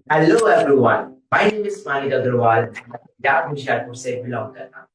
Hello everyone, my name is Manik Agarwal. Punjab Hoshiarpur से belong करता हूँ।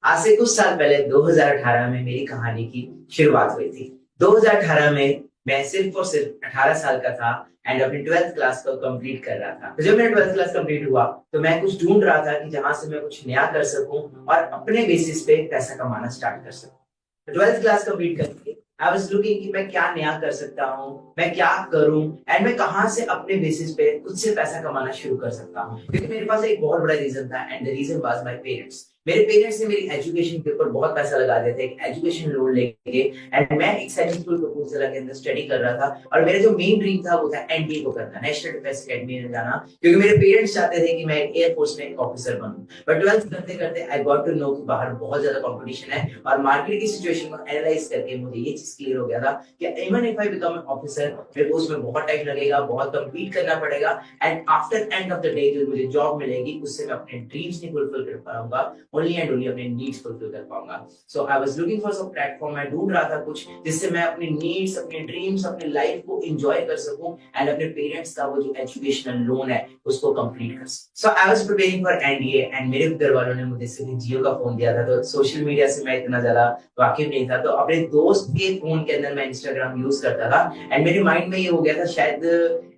आज से कुछ साल पहले 2018 में मेरी कहानी की शुरुआत हुई थी। 2018 में मैं सिर्फ और सिर्फ 18 साल का था एंड अपनी 12th क्लास को कंप्लीट कर रहा था। तो जब मेरा 12th क्लास कंप्लीट हुआ तो मैं कुछ ढूंढ रहा था कि जहां से मैं कुछ नया कर सकूं और अपने बेसिस पे पैसा कमाना स्टार्ट कर सकूं। 12th क्लास कंप्लीट करके आई वाज लुकिंग कि मैं क्या नया कर सकता हूँ, मैं क्या करूं एंड मैं कहां से अपने बेसिस पे खुद से पैसा कमाना शुरू कर सकता हूँ। क्योंकि मेरे पास एक बहुत बड़ा रीजन था and the reason was my parents. मेरे पेरेंट्स ने मेरी एजुकेशन के ऊपर बहुत पैसा लगा दिया था, एक एजुकेशन लोन लेके। एंड मैं एक सैनिक प्रपोजल के अंदर स्टडी कर रहा था और मेरा जो मेन ड्रीम था वो था एनडीए को करना, नेशनल डिफेंस अकेडमी में जाना, क्योंकि मेरे पेरेंट्स चाहते थे कि मैं एयरफोर्स में एक ऑफिसर बनूं। बट 12th करते करते आई गॉट टू नो कि बाहर बहुत ज्यादा कंपटीशन है और मार्केट की सिचुएशन को एनालाइज करके मुझे ये चीज क्लियर हो गया था कि even if I become an officer, मेरे को उसमें बहुत टाइम लगेगा, बहुत कम्पीट करना पड़ेगा and after end of the day जो मुझे जॉब मिलेगी उससे मैं अपने ड्रीम्स नहीं फुलफिल कर पाऊंगा, ओनली एंड ओनली अपने नीड्स फुलफिल कर पाऊंगा। So I was looking for some platform. मैं ढूंढ रहा था कुछ जिससे मैं अपनी नीड्स, अपने ड्रीम्स, अपनी लाइफ को एंजॉय कर सकूं एंड अपने पेरेंट्स का वो जो एजुकेशनल लोन है उसको कंप्लीट कर सकूं। So I was preparing for NDA and मेरे घर वालों ने मुझे सिर्फ जियो का फोन दिया था, तो सोशल मीडिया से मैं इतना ज्यादा वाकिफ नहीं था। तो अपने दोस्त के फोन के अंदर मैं इंस्टाग्राम यूज करता था एंड मेरे माइंड में ये हो गया था शायद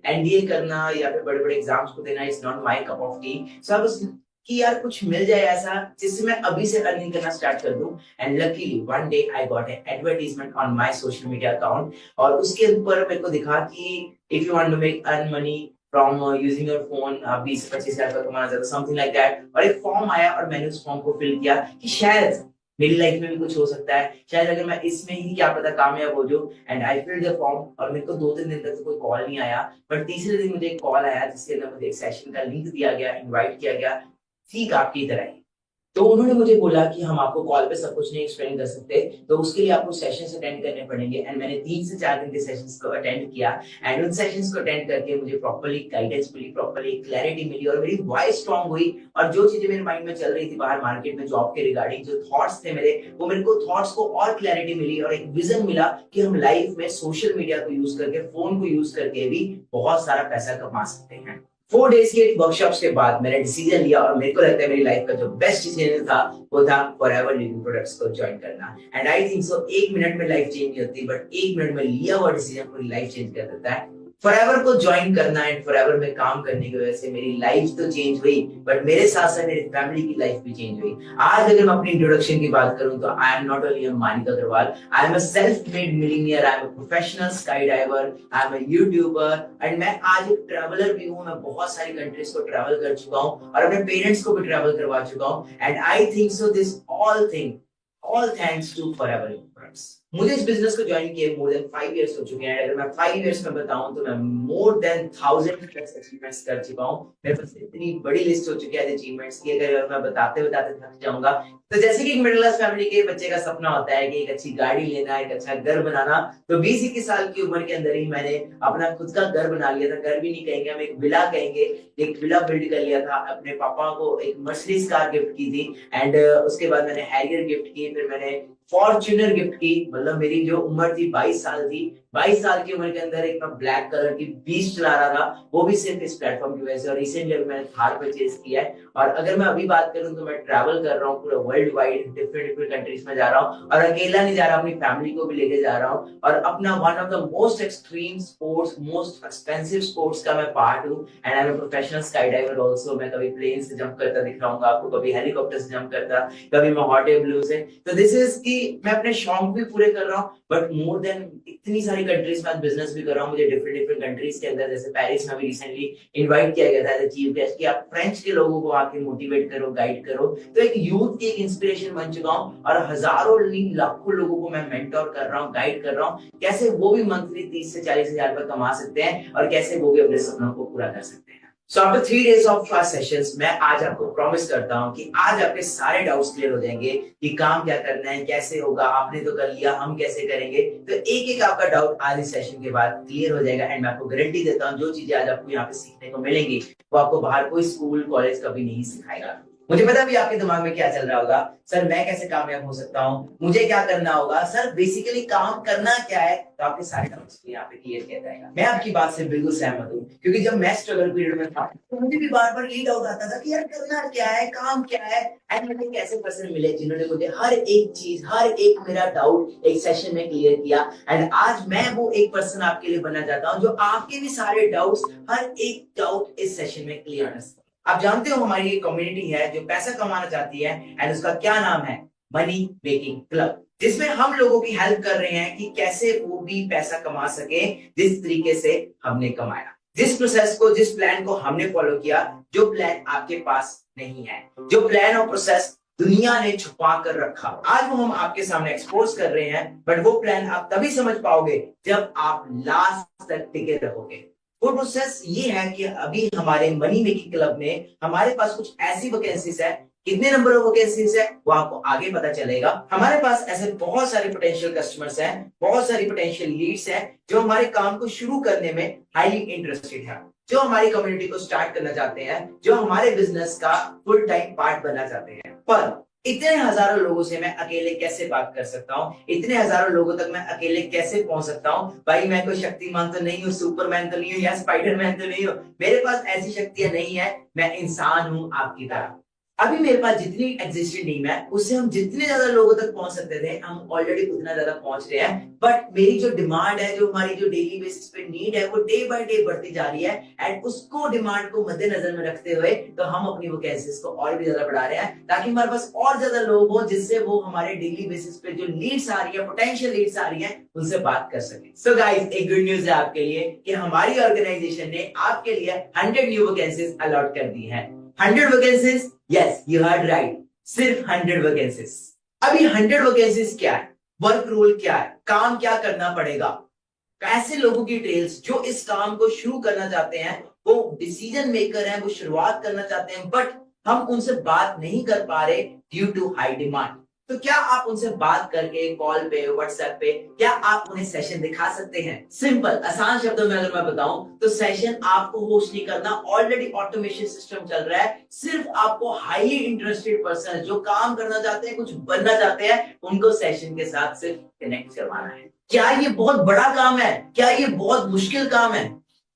एनडीए करना या फिर बड़े बड़े एग्जाम्स को देना is not my cup of tea. So अब कि यार कुछ मिल जाए ऐसा जिससे मैं अभी से अर्निंग करना स्टार्ट कर दूं। And luckily one day I got an advertisement on my social media account और उसके ऊपर मेरे को दिखा कि if you want to make earn money from using your phone, 20-25 हजार का कमाना चाहता, समथिंग लाइक दैट। और एक फॉर्म आया और मैंने उस फॉर्म को फिल किया कि शायद मेरी लाइफ में भी कुछ हो सकता है, शायद अगर मैं इसमें ही क्या पता कामयाब हो जाऊं। And I filled the form और मेरे को 2-3 दिन तक तो कोई कॉल नहीं आया। बट तीसरे दिन मुझे एक कॉल आया जिसके अंदर मुझे एक सेशन का लिंक दिया गया, इनवाइट किया गया, ठीक आपकी तरह ही। तो उन्होंने मुझे बोला कि हम आपको कॉल पे सब कुछ नहीं एक्सप्लेन कर सकते, तो उसके लिए आपको सेशंस अटेंड करने पड़ेंगे। एंड मैंने 3 से 4 दिन के सेशंस को अटेंड किया एंड उन सेशंस को अटेंड करके मुझे प्रॉपर्ली गाइडेंस मिली, प्रॉपर्ली क्लैरिटी मिली और मेरी वॉइस स्ट्रांग हुई। और जो चीजें मेरे माइंड में चल रही थी बाहर मार्केट में जॉब के रिगार्डिंग, जो थॉट्स थे मेरे, वो मेरे को थॉट्स को और क्लैरिटी मिली और एक विजन मिला कि हम लाइफ में सोशल मीडिया को यूज करके, फोन को यूज करके भी बहुत सारा पैसा कमा सकते हैं। 4 डेज के वर्कशॉप्स के बाद मैंने डिसीजन लिया और मेरे को लगता है मेरी लाइफ का जो बेस्ट डिसीजन था वो था फॉरएवर लिविंग प्रोडक्ट्स को ज्वाइन करना। And I think so 1 minute में लाइफ चेंज नहीं होती, बट 1 मिनट में लिया हुआ डिसीजन पूरी लाइफ चेंज कर देता है। फॉरएवर को ज्वाइन करना एंड फॉरएवर में काम करने की वजह से मेरी लाइफ तो चेंज हुई, बट मेरे साथ साथ मेरी फैमिली की लाइफ भी चेंज हुई। आज अगर मैं अपनी इंट्रोडक्शन की बात करूं तो I am not only Manik Agarwal, I am a self made millionaire, I am a professional sky diver, I am a YouTuber and मैं आज एक ट्रैवलर भी हूं। मैं बहुत सारी कंट्रीज को ट्रैवल कर चुका हूं और अपने पेरेंट्स को भी ट्रैवल करवा चुका हूं। And I think so this all thanks to Forever products. मुझे इस बिजनेस को ज्वाइन किए मोर देन 5 इयर्स हो चुके हैं। अगर मैं 5 इयर्स में बताऊं तो मैं मोर देन 1000 अचीवमेंट्स कर चुका हूं। मेरे पास इतनी बड़ी लिस्ट हो चुकी है अचीवमेंट्स की, अगर मैं बताते बताते थक जाऊंगा। तो जैसे कि एक मिडिल क्लास फैमिली के बच्चे का सपना होता है कि एक अच्छी गाड़ी लेना, एक अच्छा घर बनाना, तो 20-21 साल की उम्र के अंदर ही मैंने अपना खुद का घर बना लिया था। घर भी नहीं कहेंगे हम, एक विला कहेंगे। एक विला बिल्ड कर लिया था। अपने पापा को एक मर्सिडीज कार गिफ्ट की थी एंड उसके बाद मैंने हैरियर गिफ्ट की, फिर मैंने फॉर्च्यूनर गिफ्ट की। मतलब मेरी जो उम्र थी 22 साल थी, 22 साल की उम्र के अंदर एक मैं ब्लैक कलर की बीस्ट चला रहा था, वो भी सिर्फ इस प्लेटफॉर्म की वजह से। और रिसेंटली मैंने थार परचेज किया है। और अगर मैं अभी बात करूं तो मैं ट्रैवल कर रहा हूँ पूरा world wide, different different countries में जा रहा हूँ और अकेला नहीं जा रहा, अपनी फैमिली को भी लेके जा रहा हूँ। और अपना one of the most extreme sports, most expensive sports का मैं पार्ट हूँ and I am professional sky diver also. मैं कभी प्लेन से जंप करता दिख रहा हूँ आपको, कभी हेलीकॉप्टर से जंप करता, कभी मैं हॉट एयर ब्लू से। तो दिस इज की मैं अपने शौक भी पूरे कर रहा हूँ, बट मोर देन इतनी सारी कंट्रीज में बिजनेस भी कर रहा हूँ। मुझे डिफरेंट डिफरेंट कंट्रीज के अंदर, जैसे पेरिस में भी रिसेंटली इनवाइट किया गया था एज चीफ गेस्ट कि आप फ्रेंच के लोगों को आके मोटिवेट करो, गाइड करो। तो एक यूथ की एक इंस्पिरेशन बन चुका हूँ और हजारों नहीं लाखों लोगों को मैं मेंटोर कर रहा हूँ, गाइड कर रहा हूँ, कैसे वो भी मंथली 30 से 40 हजार रुपए कमा सकते हैं और कैसे वो भी अपने सपनों को पूरा कर सकते हैं। So after 3 days of class sessions मैं आज आपको प्रॉमिस करता हूं कि आज आपके सारे डाउट्स क्लियर हो जाएंगे कि काम क्या करना है, कैसे होगा। आपने तो कर लिया, हम कैसे करेंगे। तो एक एक आपका डाउट आज इस सेशन के बाद क्लियर हो जाएगा एंड मैं आपको गारंटी देता हूं जो चीजें आज आपको यहाँ पे सीखने को मिलेंगी वो आपको बाहर कोई स्कूल कॉलेज कभी नहीं सिखाएगा। मुझे पता भी आपके दिमाग में क्या चल रहा होगा, सर मैं कैसे कामयाब हो सकता हूँ, मुझे क्या करना होगा, सर बेसिकली काम करना क्या है। तो आपके सारे डाउट्स यहाँ पे क्लियर किया जाएगा। मैं आपकी बात से बिल्कुल सहमत हूँ, क्योंकि जब मैं स्ट्रगल पीरियड में था तो मुझे भी बार बार यही डाउट आता था कि यार करना क्या है, काम क्या है। एंड मुझे एक ऐसे पर्सन मिले जिन्होंने मुझे हर एक चीज, हर एक मेरा डाउट एक सेशन में क्लियर किया। एंड आज मैं वो एक पर्सन आपके लिए बनना चाहता हूँ जो आपके भी सारे डाउट्स, हर एक डाउट इस सेशन में क्लियर कर सके। आप जानते हो हमारी एक कम्युनिटी है जो पैसा कमाना चाहती है, एंड उसका क्या नाम है, मनी मेकिंग क्लब, जिसमें हम लोगों की हेल्प कर रहे हैं कि कैसे वो भी पैसा कमा सके जिस तरीके से हमने कमाया, जिस प्रोसेस को, जिस प्लान को हमने फॉलो किया, जो प्लान आपके पास नहीं है, जो प्लान और प्रोसेस दुनिया ने छुपा कर रखा, आज वो हम आपके सामने एक्सपोज कर रहे हैं। बट वो प्लान आप तभी समझ पाओगे जब आप लास्ट तक टिके रहोगे। वो प्रोसेस ये है कि अभी हमारे मनी मेकिंग क्लब में हमारे पास कुछ ऐसी वैकेंसीज है, कितने नंबर ऑफ वैकेंसीज है वो आपको आगे पता चलेगा। हमारे पास ऐसे बहुत सारे पोटेंशियल कस्टमर्स हैं, बहुत सारी पोटेंशियल लीड्स हैं जो हमारे काम को शुरू करने में हाईली इंटरेस्टेड है, जो हमारी कम्युनिटी को स्टार्ट करना चाहते हैं, जो हमारे बिजनेस का फुल टाइम पार्ट बनना चाहते हैं। पर इतने हजारों लोगों से मैं अकेले कैसे बात कर सकता हूँ, इतने हजारों लोगों तक मैं अकेले कैसे पहुंच सकता हूँ। भाई मैं कोई शक्तिमान तो नहीं हूँ, सुपरमैन तो नहीं हूँ, या स्पाइडरमैन तो नहीं हूँ, मेरे पास ऐसी शक्तियां नहीं है। मैं इंसान हूँ आपकी तरह। अभी मेरे पास जितनी एग्जिस्टिंग टीम है उससे हम जितने ज्यादा लोगों तक पहुंच सकते थे, हम ऑलरेडी उतना ज्यादा पहुंच रहे हैं। बट मेरी जो डिमांड है, जो हमारी जो डेली बेसिस पे नीड है, वो डे बाय डे बढ़ती जा रही है। एंड उसको, डिमांड को मद्देनजर में रखते हुए तो हम अपनी वैकेंसीज को और भी ज्यादा बढ़ा रहे हैं, ताकि हमारे पास और ज्यादा लोग हो जिससे वो हमारे डेली बेसिस पे जो लीड्स आ रही है, पोटेंशियल लीड्स आ रही है, उनसे बात कर सके। सो गाइस, एक गुड न्यूज है आपके लिए कि हमारी ऑर्गेनाइजेशन ने आपके लिए 100 न्यू वैकेंसीज अलॉट कर दी है। 100 vacancies, yes you heard right, सिर्फ 100 वैकेंसीज। अभी 100 वैकेंसीज क्या है, वर्क रोल क्या है, काम क्या करना पड़ेगा, ऐसे लोगों की डिटेल्स जो इस काम को शुरू करना चाहते हैं, वो डिसीजन मेकर हैं, वो शुरुआत करना चाहते हैं, बट हम उनसे बात नहीं कर पा रहे ड्यू टू हाई डिमांड। तो क्या आप उनसे बात करके कॉल पे, व्हाट्सएप पे, क्या आप उन्हें सेशन दिखा सकते हैं? सिंपल, आसान शब्दों में अगर मैं बताऊं तो सेशन आपको होस्ट नहीं करना, ऑलरेडी ऑटोमेशन सिस्टम चल रहा है। सिर्फ आपको हाईली इंटरेस्टेड पर्सन जो काम करना चाहते हैं, कुछ बनना चाहते हैं, उनको सेशन के साथ सिर्फ कनेक्ट करवाना है। क्या ये बहुत बड़ा काम है? क्या ये बहुत मुश्किल काम है?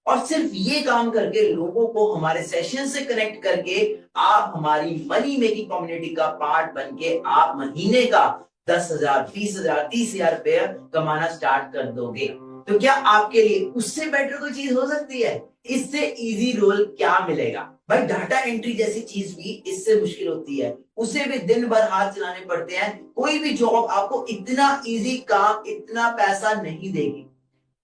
और सिर्फ ये काम करके, लोगों को हमारे सेशन से कनेक्ट करके, आप हमारी मनी मेकिंग कम्युनिटी का पार्ट बनके आप महीने का 10,000, 20,000, 30,000 रुपए कमाना स्टार्ट कर दोगे। तो क्या आपके लिए उससे बेटर कोई चीज हो सकती है? इससे इजी रोल क्या मिलेगा? भाई डाटा एंट्री जैसी चीज भी इससे मुश्किल होती है, उसे भी दिन भर हाथ चलाने पड़ते हैं। कोई भी जॉब आपको इतना इजी काम, इतना पैसा नहीं देगी।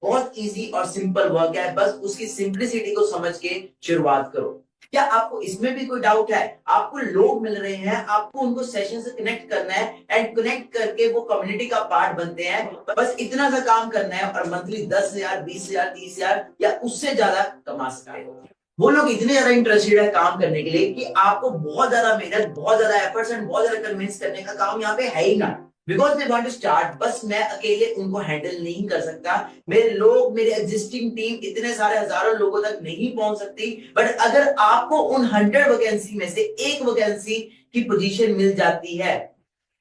बहुत इजी और सिंपल वर्क है, बस उसकी सिंप्लिसिटी को समझ के शुरुआत करो। क्या आपको इसमें भी कोई डाउट है? आपको लोग मिल रहे हैं, आपको उनको सेशन से कनेक्ट करना है, एंड कनेक्ट करके वो कम्युनिटी का पार्ट बनते हैं। बस इतना सा काम करना है और मंथली 10,000, 20,000, 30,000 या उससे ज्यादा कमा सकते हो। वो लोग इतने ज्यादा इंटरेस्टेड है काम करने के लिए कि आपको बहुत ज्यादा मेहनत, बहुत ज्यादा एफर्ट्स एंड बहुत ज्यादा कन्विंस करने का काम यहाँ पे है ही ना। Because they want to start. बस मैं अकेले उनको हैंडल नहीं कर सकता, मेरे लोग, मेरे एग्जिस्टिंग टीम इतने सारे हजारों लोगों तक नहीं पहुंच सकती। बट अगर आपको उन 100 वैकेंसी में से एक वैकेंसी की पोजीशन मिल जाती है,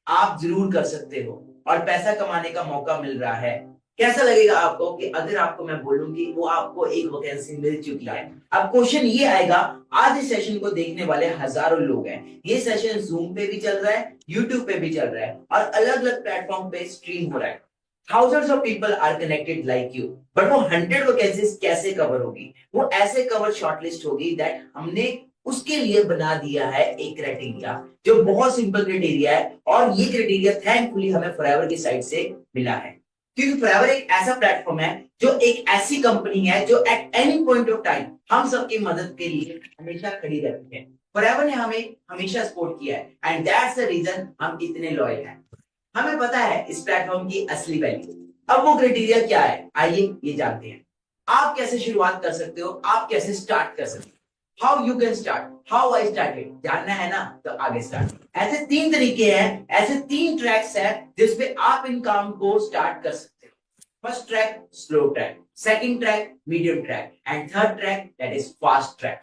आप जरूर कर सकते हो और पैसा कमाने का मौका मिल रहा है। कैसा लगेगा आपको कि अगर आपको मैं बोलूं कि वो आपको एक वैकेंसी मिल चुकी है? अब क्वेश्चन ये आएगा, आज इस सेशन को देखने वाले हजारों लोग हैं, ये सेशन जूम पे भी चल रहा है, यूट्यूब पे भी चल रहा है और अलग अलग प्लेटफॉर्म पे स्ट्रीम हो रहा है। Thousands of people are connected like you, but वो 100 वैकेंसीज कैसे कवर होगी? वो ऐसे कवर शॉर्टलिस्ट होगी दैट हमने उसके लिए बना दिया है एक क्राइटेरिया, जो बहुत सिंपल क्राइटेरिया है। और ये क्राइटेरिया थैंकफुली हमें फॉरएवर की साइड से मिला है, क्योंकि फॉरएवर एक ऐसा प्लेटफॉर्म है, जो एक ऐसी कंपनी है जो at any point of time हम सबकी मदद के लिए हमेशा खड़ी रहती है। फॉरएवर ने हमें हमेशा सपोर्ट किया है, एंड दैट्स द रीजन हम इतने लॉयल हैं। हमें पता है इस प्लेटफॉर्म की असली वैल्यू। अब वो क्राइटेरिया क्या है, आइए ये जानते हैं। आप कैसे शुरुआत कर सकते हो, आप कैसे स्टार्ट कर सकते हो? How you can start, how I started, जानना है ना? तो आगे स्टार्ट। ऐसे 3 तरीके हैं, ऐसे 3 ट्रैक्स हैं जिसपे आप इन काम को स्टार्ट कर सकते हो। First track slow track, second track medium track, and third track that is fast track.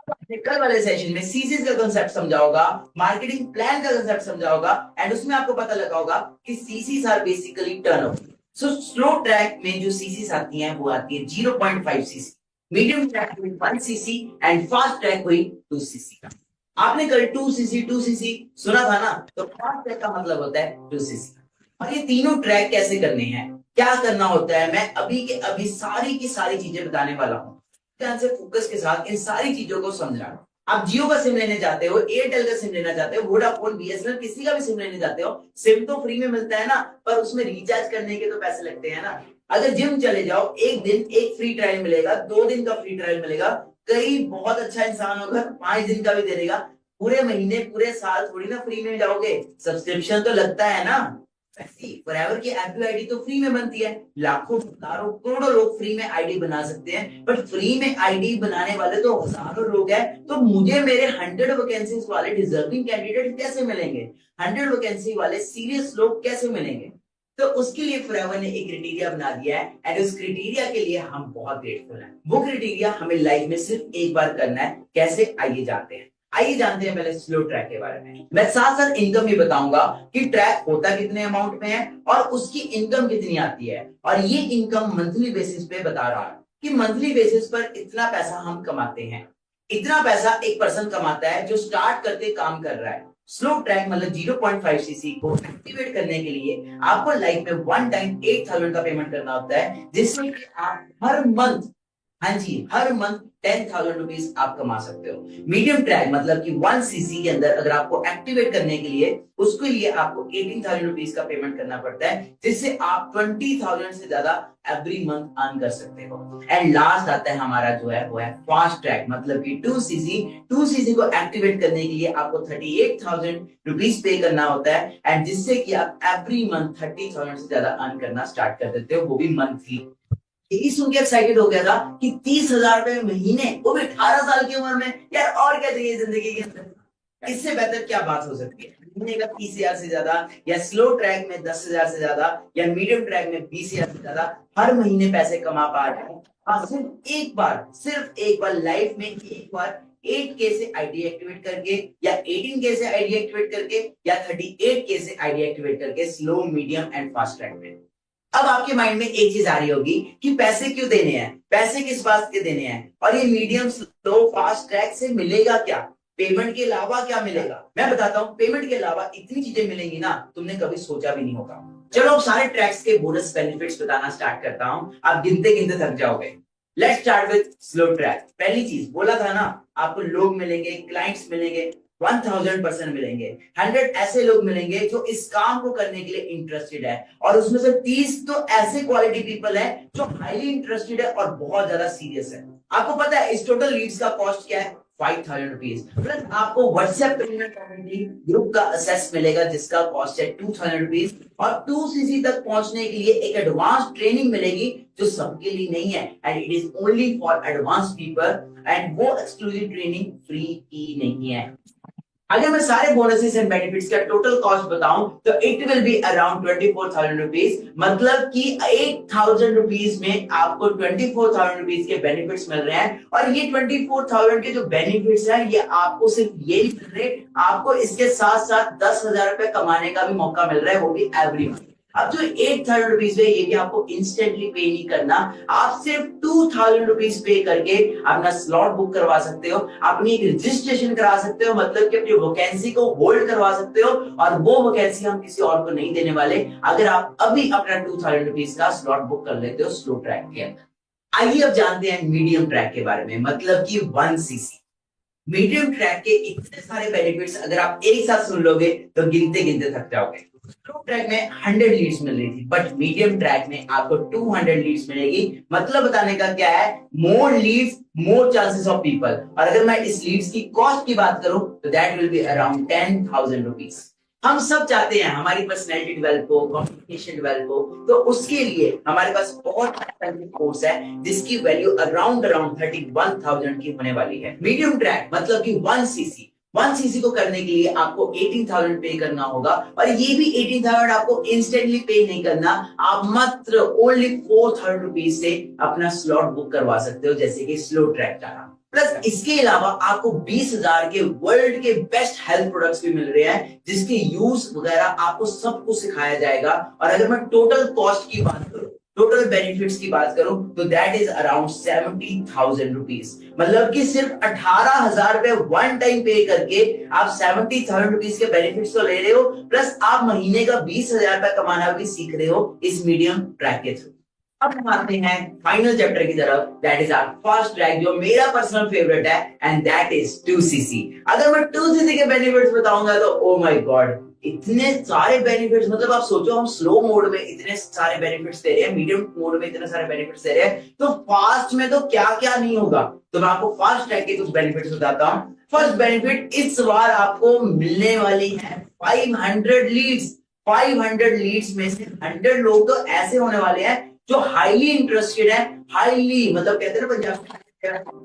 कल वाले सेशन में सीसीस का कंसेप्ट समझाओगा, मार्केटिंग प्लान का कंसेप्ट समझाओगा, एंड उसमें आपको पता लगा होगा कि सीसीस are basically turnover. So slow track में जो सीसीस आती हैं वो आती है 0.5 सीसी, मीडियम ट्रैक में 1 सीसी, एंड फास्ट ट्रैक हुई 2 सीसी का। आपने कल 2 सीसी सुना था ना, तो फास्ट ट्रैक का मतलब होता है 2 सीसी। और ये तीनों ट्रैक कैसे करने हैं, क्या करना होता है, मैं अभी के अभी सारी की सारी चीजें बताने वाला हूं। ध्यान से फोकस के साथ इन सारी चीजों को समझना। आप जियो का सिम लेने जाते हो, एयरटेल का सिम लेना चाहते हो, वोडाफोन, बीएसएनएल, किसी का भी सिम लेने जाते हो, सिम तो फ्री में मिलता है ना, पर उसमें रिचार्ज करने के तो पैसे लगते हैं ना। अगर जिम चले जाओ, एक दिन एक फ्री ट्रायल मिलेगा, 2 दिन का फ्री ट्रायल मिलेगा, कई बहुत अच्छा इंसान होगा 5 दिन का भी दे देगा। पूरे महीने पूरे साल थोड़ी ना फ्री में जाओगे, सब्सक्रिप्शन तो लगता है ना। फॉरएवर की एफबी आईडी तो फ्री में बनती है, लाखों हजारों करोड़ों लोग फ्री में आईडी बना सकते हैं, बट फ्री में आईडी बनाने वाले तो हजारों लोग हैं। तो मुझे मेरे 100 वैकेंसीज वाले डिजर्विंग कैंडिडेट कैसे मिलेंगे, 100 वैकेंसी वाले सीरियस लोग कैसे मिलेंगे? तो उसके लिए फॉरएवर ने एक क्राइटेरिया बना दिया है, एंड उस क्राइटेरिया के लिए हम बहुत ग्रेटफुल हैं। वो क्राइटेरिया हमें लाइफ में सिर्फ एक बार करना है। कैसे, आइए जानते हैं। आइए जानते हैं पहले स्लो ट्रैक के बारे में। मैं साथ साथ इनकम भी बताऊंगा कि ट्रैक होता कितने अमाउंट में है और उसकी इनकम कितनी आती है। और ये इनकम मंथली बेसिस पे बता रहा है कि मंथली बेसिस पर इतना पैसा हम कमाते हैं। इतना पैसा एक पर्सन कमाता है जो स्टार्ट करके काम कर रहा है। स्लो ट्रैक मतलब 0.5 सीसी को एक्टिवेट करने के लिए आपको लाइफ में 1 टाइम 8,000 का पेमेंट करना होता है, जिसमें कि आप हर मंथ, हाँ जी, हर मंथ 10,000 रुपीज आप कमा सकते हो। मीडियम ट्रैक मतलब कि 1 सीसी के अंदर अगर आपको एक्टिवेट करने के लिए, उसके लिए आपको 18,000 रुपीज का पेमेंट करना पड़ता है, जिससे आप 20,000 से ज्यादा एवरी मंथ अर्न कर सकते हो। एंड लास्ट आता है हमारा जो है वो है फास्ट ट्रैक मतलब कि 2 सीसी। 2 सीसी को एक्टिवेट करने के लिए आपको 38,000 रुपीज पे करना होता है, एंड जिससे कि आप एवरी मंथ 30,000 से ज्यादा अर्न करना स्टार्ट कर देते हो, वो भी मंथली। यही सुन के एक्साइटेड हो गया था कि 30,000 रुपए महीने, वो भी 18 साल की उम्र में। यार और क्या चाहिए जिंदगी के अंदर, इससे बेहतर क्या बात हो सकती है? महीने का 30,000 से ज्यादा, या स्लो ट्रैक में 10,000 से ज्यादा, या मीडियम ट्रैक में 20,000 से ज्यादा हर महीने पैसे कमा पा रहे हैं। हाँ, सिर्फ एक बार लाइफ में, एक बार 8K से आईडी एक्टिवेट करके, या 18K से आईडी एक्टिवेट करके, या 38K से आईडी एक्टिवेट करके, slow, medium and fast track में। अब आपके माइंड में एक चीज आ रही होगी कि पैसे क्यों देने हैं, पैसे किस बात के देने हैं, और ये मीडियम, स्लो, फास्ट ट्रैक से मिलेगा क्या, पेमेंट के अलावा क्या मिलेगा? मैं बताता हूँ, पेमेंट के अलावा इतनी चीजें मिलेंगी ना, तुमने कभी सोचा भी नहीं होगा। चलो अब सारे ट्रैक्स के बोनस बेनिफिट्स बताना स्टार्ट करता हूँ, आप गिनते गिनते थक जाओगे। Let's start with slow track. पहली चीज बोला था ना, आपको लोग मिलेंगे, क्लाइंट्स मिलेंगे, 1000% मिलेंगे। 100 ऐसे लोग मिलेंगे जो इस काम को करने के लिए इंटरेस्टेड है, और उसमें से 30 तो ऐसे क्वालिटी पीपल है जो हाईली इंटरेस्टेड है और बहुत ज्यादा सीरियस है। आपको पता है इस टोटल लीड्स का कॉस्ट क्या है? 5,000 रुपीज। प्लस आपको व्हाट्सएप कम्युनिटी ग्रुप का एक्सेस मिलेगा जिसका कॉस्ट है 2,000 रुपीज, और 2 सीसी तक पहुंचने के लिए एक एडवांस ट्रेनिंग मिलेगी जो सबके लिए नहीं है, and it is only for advance people, and वो एक्सक्लूसिव ट्रेनिंग फ्री की नहीं है। अगर मैं सारे बोनसेस एंड बेनिफिट्स का टोटल कॉस्ट बताऊं तो it will be around 24,000 rupees, मतलब कि 8,000 रुपीज में आपको 24,000 रुपीज के बेनिफिट्स मिल रहे हैं। और ये 24,000 के जो बेनिफिट्स हैं ये आपको सिर्फ ये नहीं मिल रहे, आपको इसके साथ साथ 10,000 रुपए कमाने का भी मौका मिल रहा है, वो भी एवरी मंथ। अब जो 8,000 रुपीज है ये भी आपको इंस्टेंटली पे नहीं करना, आप सिर्फ 2,000 रुपीज पे करके अपना स्लॉट बुक करवा सकते हो, अपनी रजिस्ट्रेशन करा सकते हो, मतलब कि अपनी वैकेंसी को होल्ड करवा सकते हो, और वो वैकेंसी हम किसी और को नहीं देने वाले अगर आप अभी अपना 2,000 रुपीज का स्लॉट बुक कर लेते हो स्लो ट्रैक के अंदर। आइए अब जानते हैं मीडियम ट्रैक के बारे में, मतलब कि 1 सीसी। मीडियम ट्रैक के इतने सारे बेनिफिट्स अगर आप एक साथ सुन लोगे तो गिनते गिनते थक जाओगे। स्लो ट्रैक में 100 लीड्स मिल रही थी, बट मीडियम ट्रैक में आपको 200 लीड्स मिलेगी। मतलब बताने का क्या है, मोर Leeds more chances of people. और अगर मैं इस लीड्स की कॉस्ट की बात करूं तो that will be around 10,000 rupees. हम सब चाहते हैं हमारी पर्सनैलिटी डेवलप हो, कम्युनिकेशन डेवलप हो, तो उसके लिए हमारे पास बहुत कोर्स है जिसकी वैल्यू अराउंड 31,000 की होने वाली है। मीडियम ट्रैक मतलब कि 1 सीसी, 1 सीसी को करने के लिए आपको 18,000 पे करना होगा, और ये भी 18,000 आपको इंस्टेंटली पे नहीं करना, आप मात्र ओनली 4,000 रुपीज से अपना स्लॉट बुक करवा सकते हो, जैसे कि स्लो ट्रैक का। प्लस इसके अलावा आपको 20,000 के वर्ल्ड के बेस्ट हेल्थ प्रोडक्ट्स भी मिल रहे हैं, जिसके यूज वगैरह आपको सब कुछ सिखाया जाएगा। और अगर मैं टोटल कॉस्ट की बात करूं, टोटल बेनिफिट्स की बात करूं, तो दैट इज अराउंड 70,000 रुपीज। मतलब कि सिर्फ 18,000 रुपए वन टाइम पे करके आप 70,000 रुपीज के बेनिफिट्स तो ले रहे हो, प्लस आप महीने का 20,000 रुपए कमाना भी सीख रहे हो इस मीडियम ट्रैक के थ्रू। अब हम आते हैं फाइनल चैप्टर की तरफ, that is our first track, जो मेरा पर्सनल फेवरेट है, एंड दैट इज 2cc। अगर मैं 2cc के बेनिफिट्स बताऊंगा तो ओ माय गॉड, इतने सारे बेनिफिट्स। मतलब आप सोचो, हम स्लो मोड में इतने सारे बेनिफिट्स दे रहे हैं, मीडियम मोड में इतने सारे बेनिफिट्स दे रहे हैं, तो फास्ट में तो क्या क्या नहीं होगा। तो मैं आपको फास्ट ट्रैक के कुछ बेनिफिट्स बताता हूँ। फर्स्ट बेनिफिट, इस बार आपको मिलने वाली है 500 लीड्स। 500 लीड्स में से 100 लोग तो ऐसे होने वाले हैं जो हाईली इंटरेस्टेड है, हाईली मतलब कहते हैं ना Punjab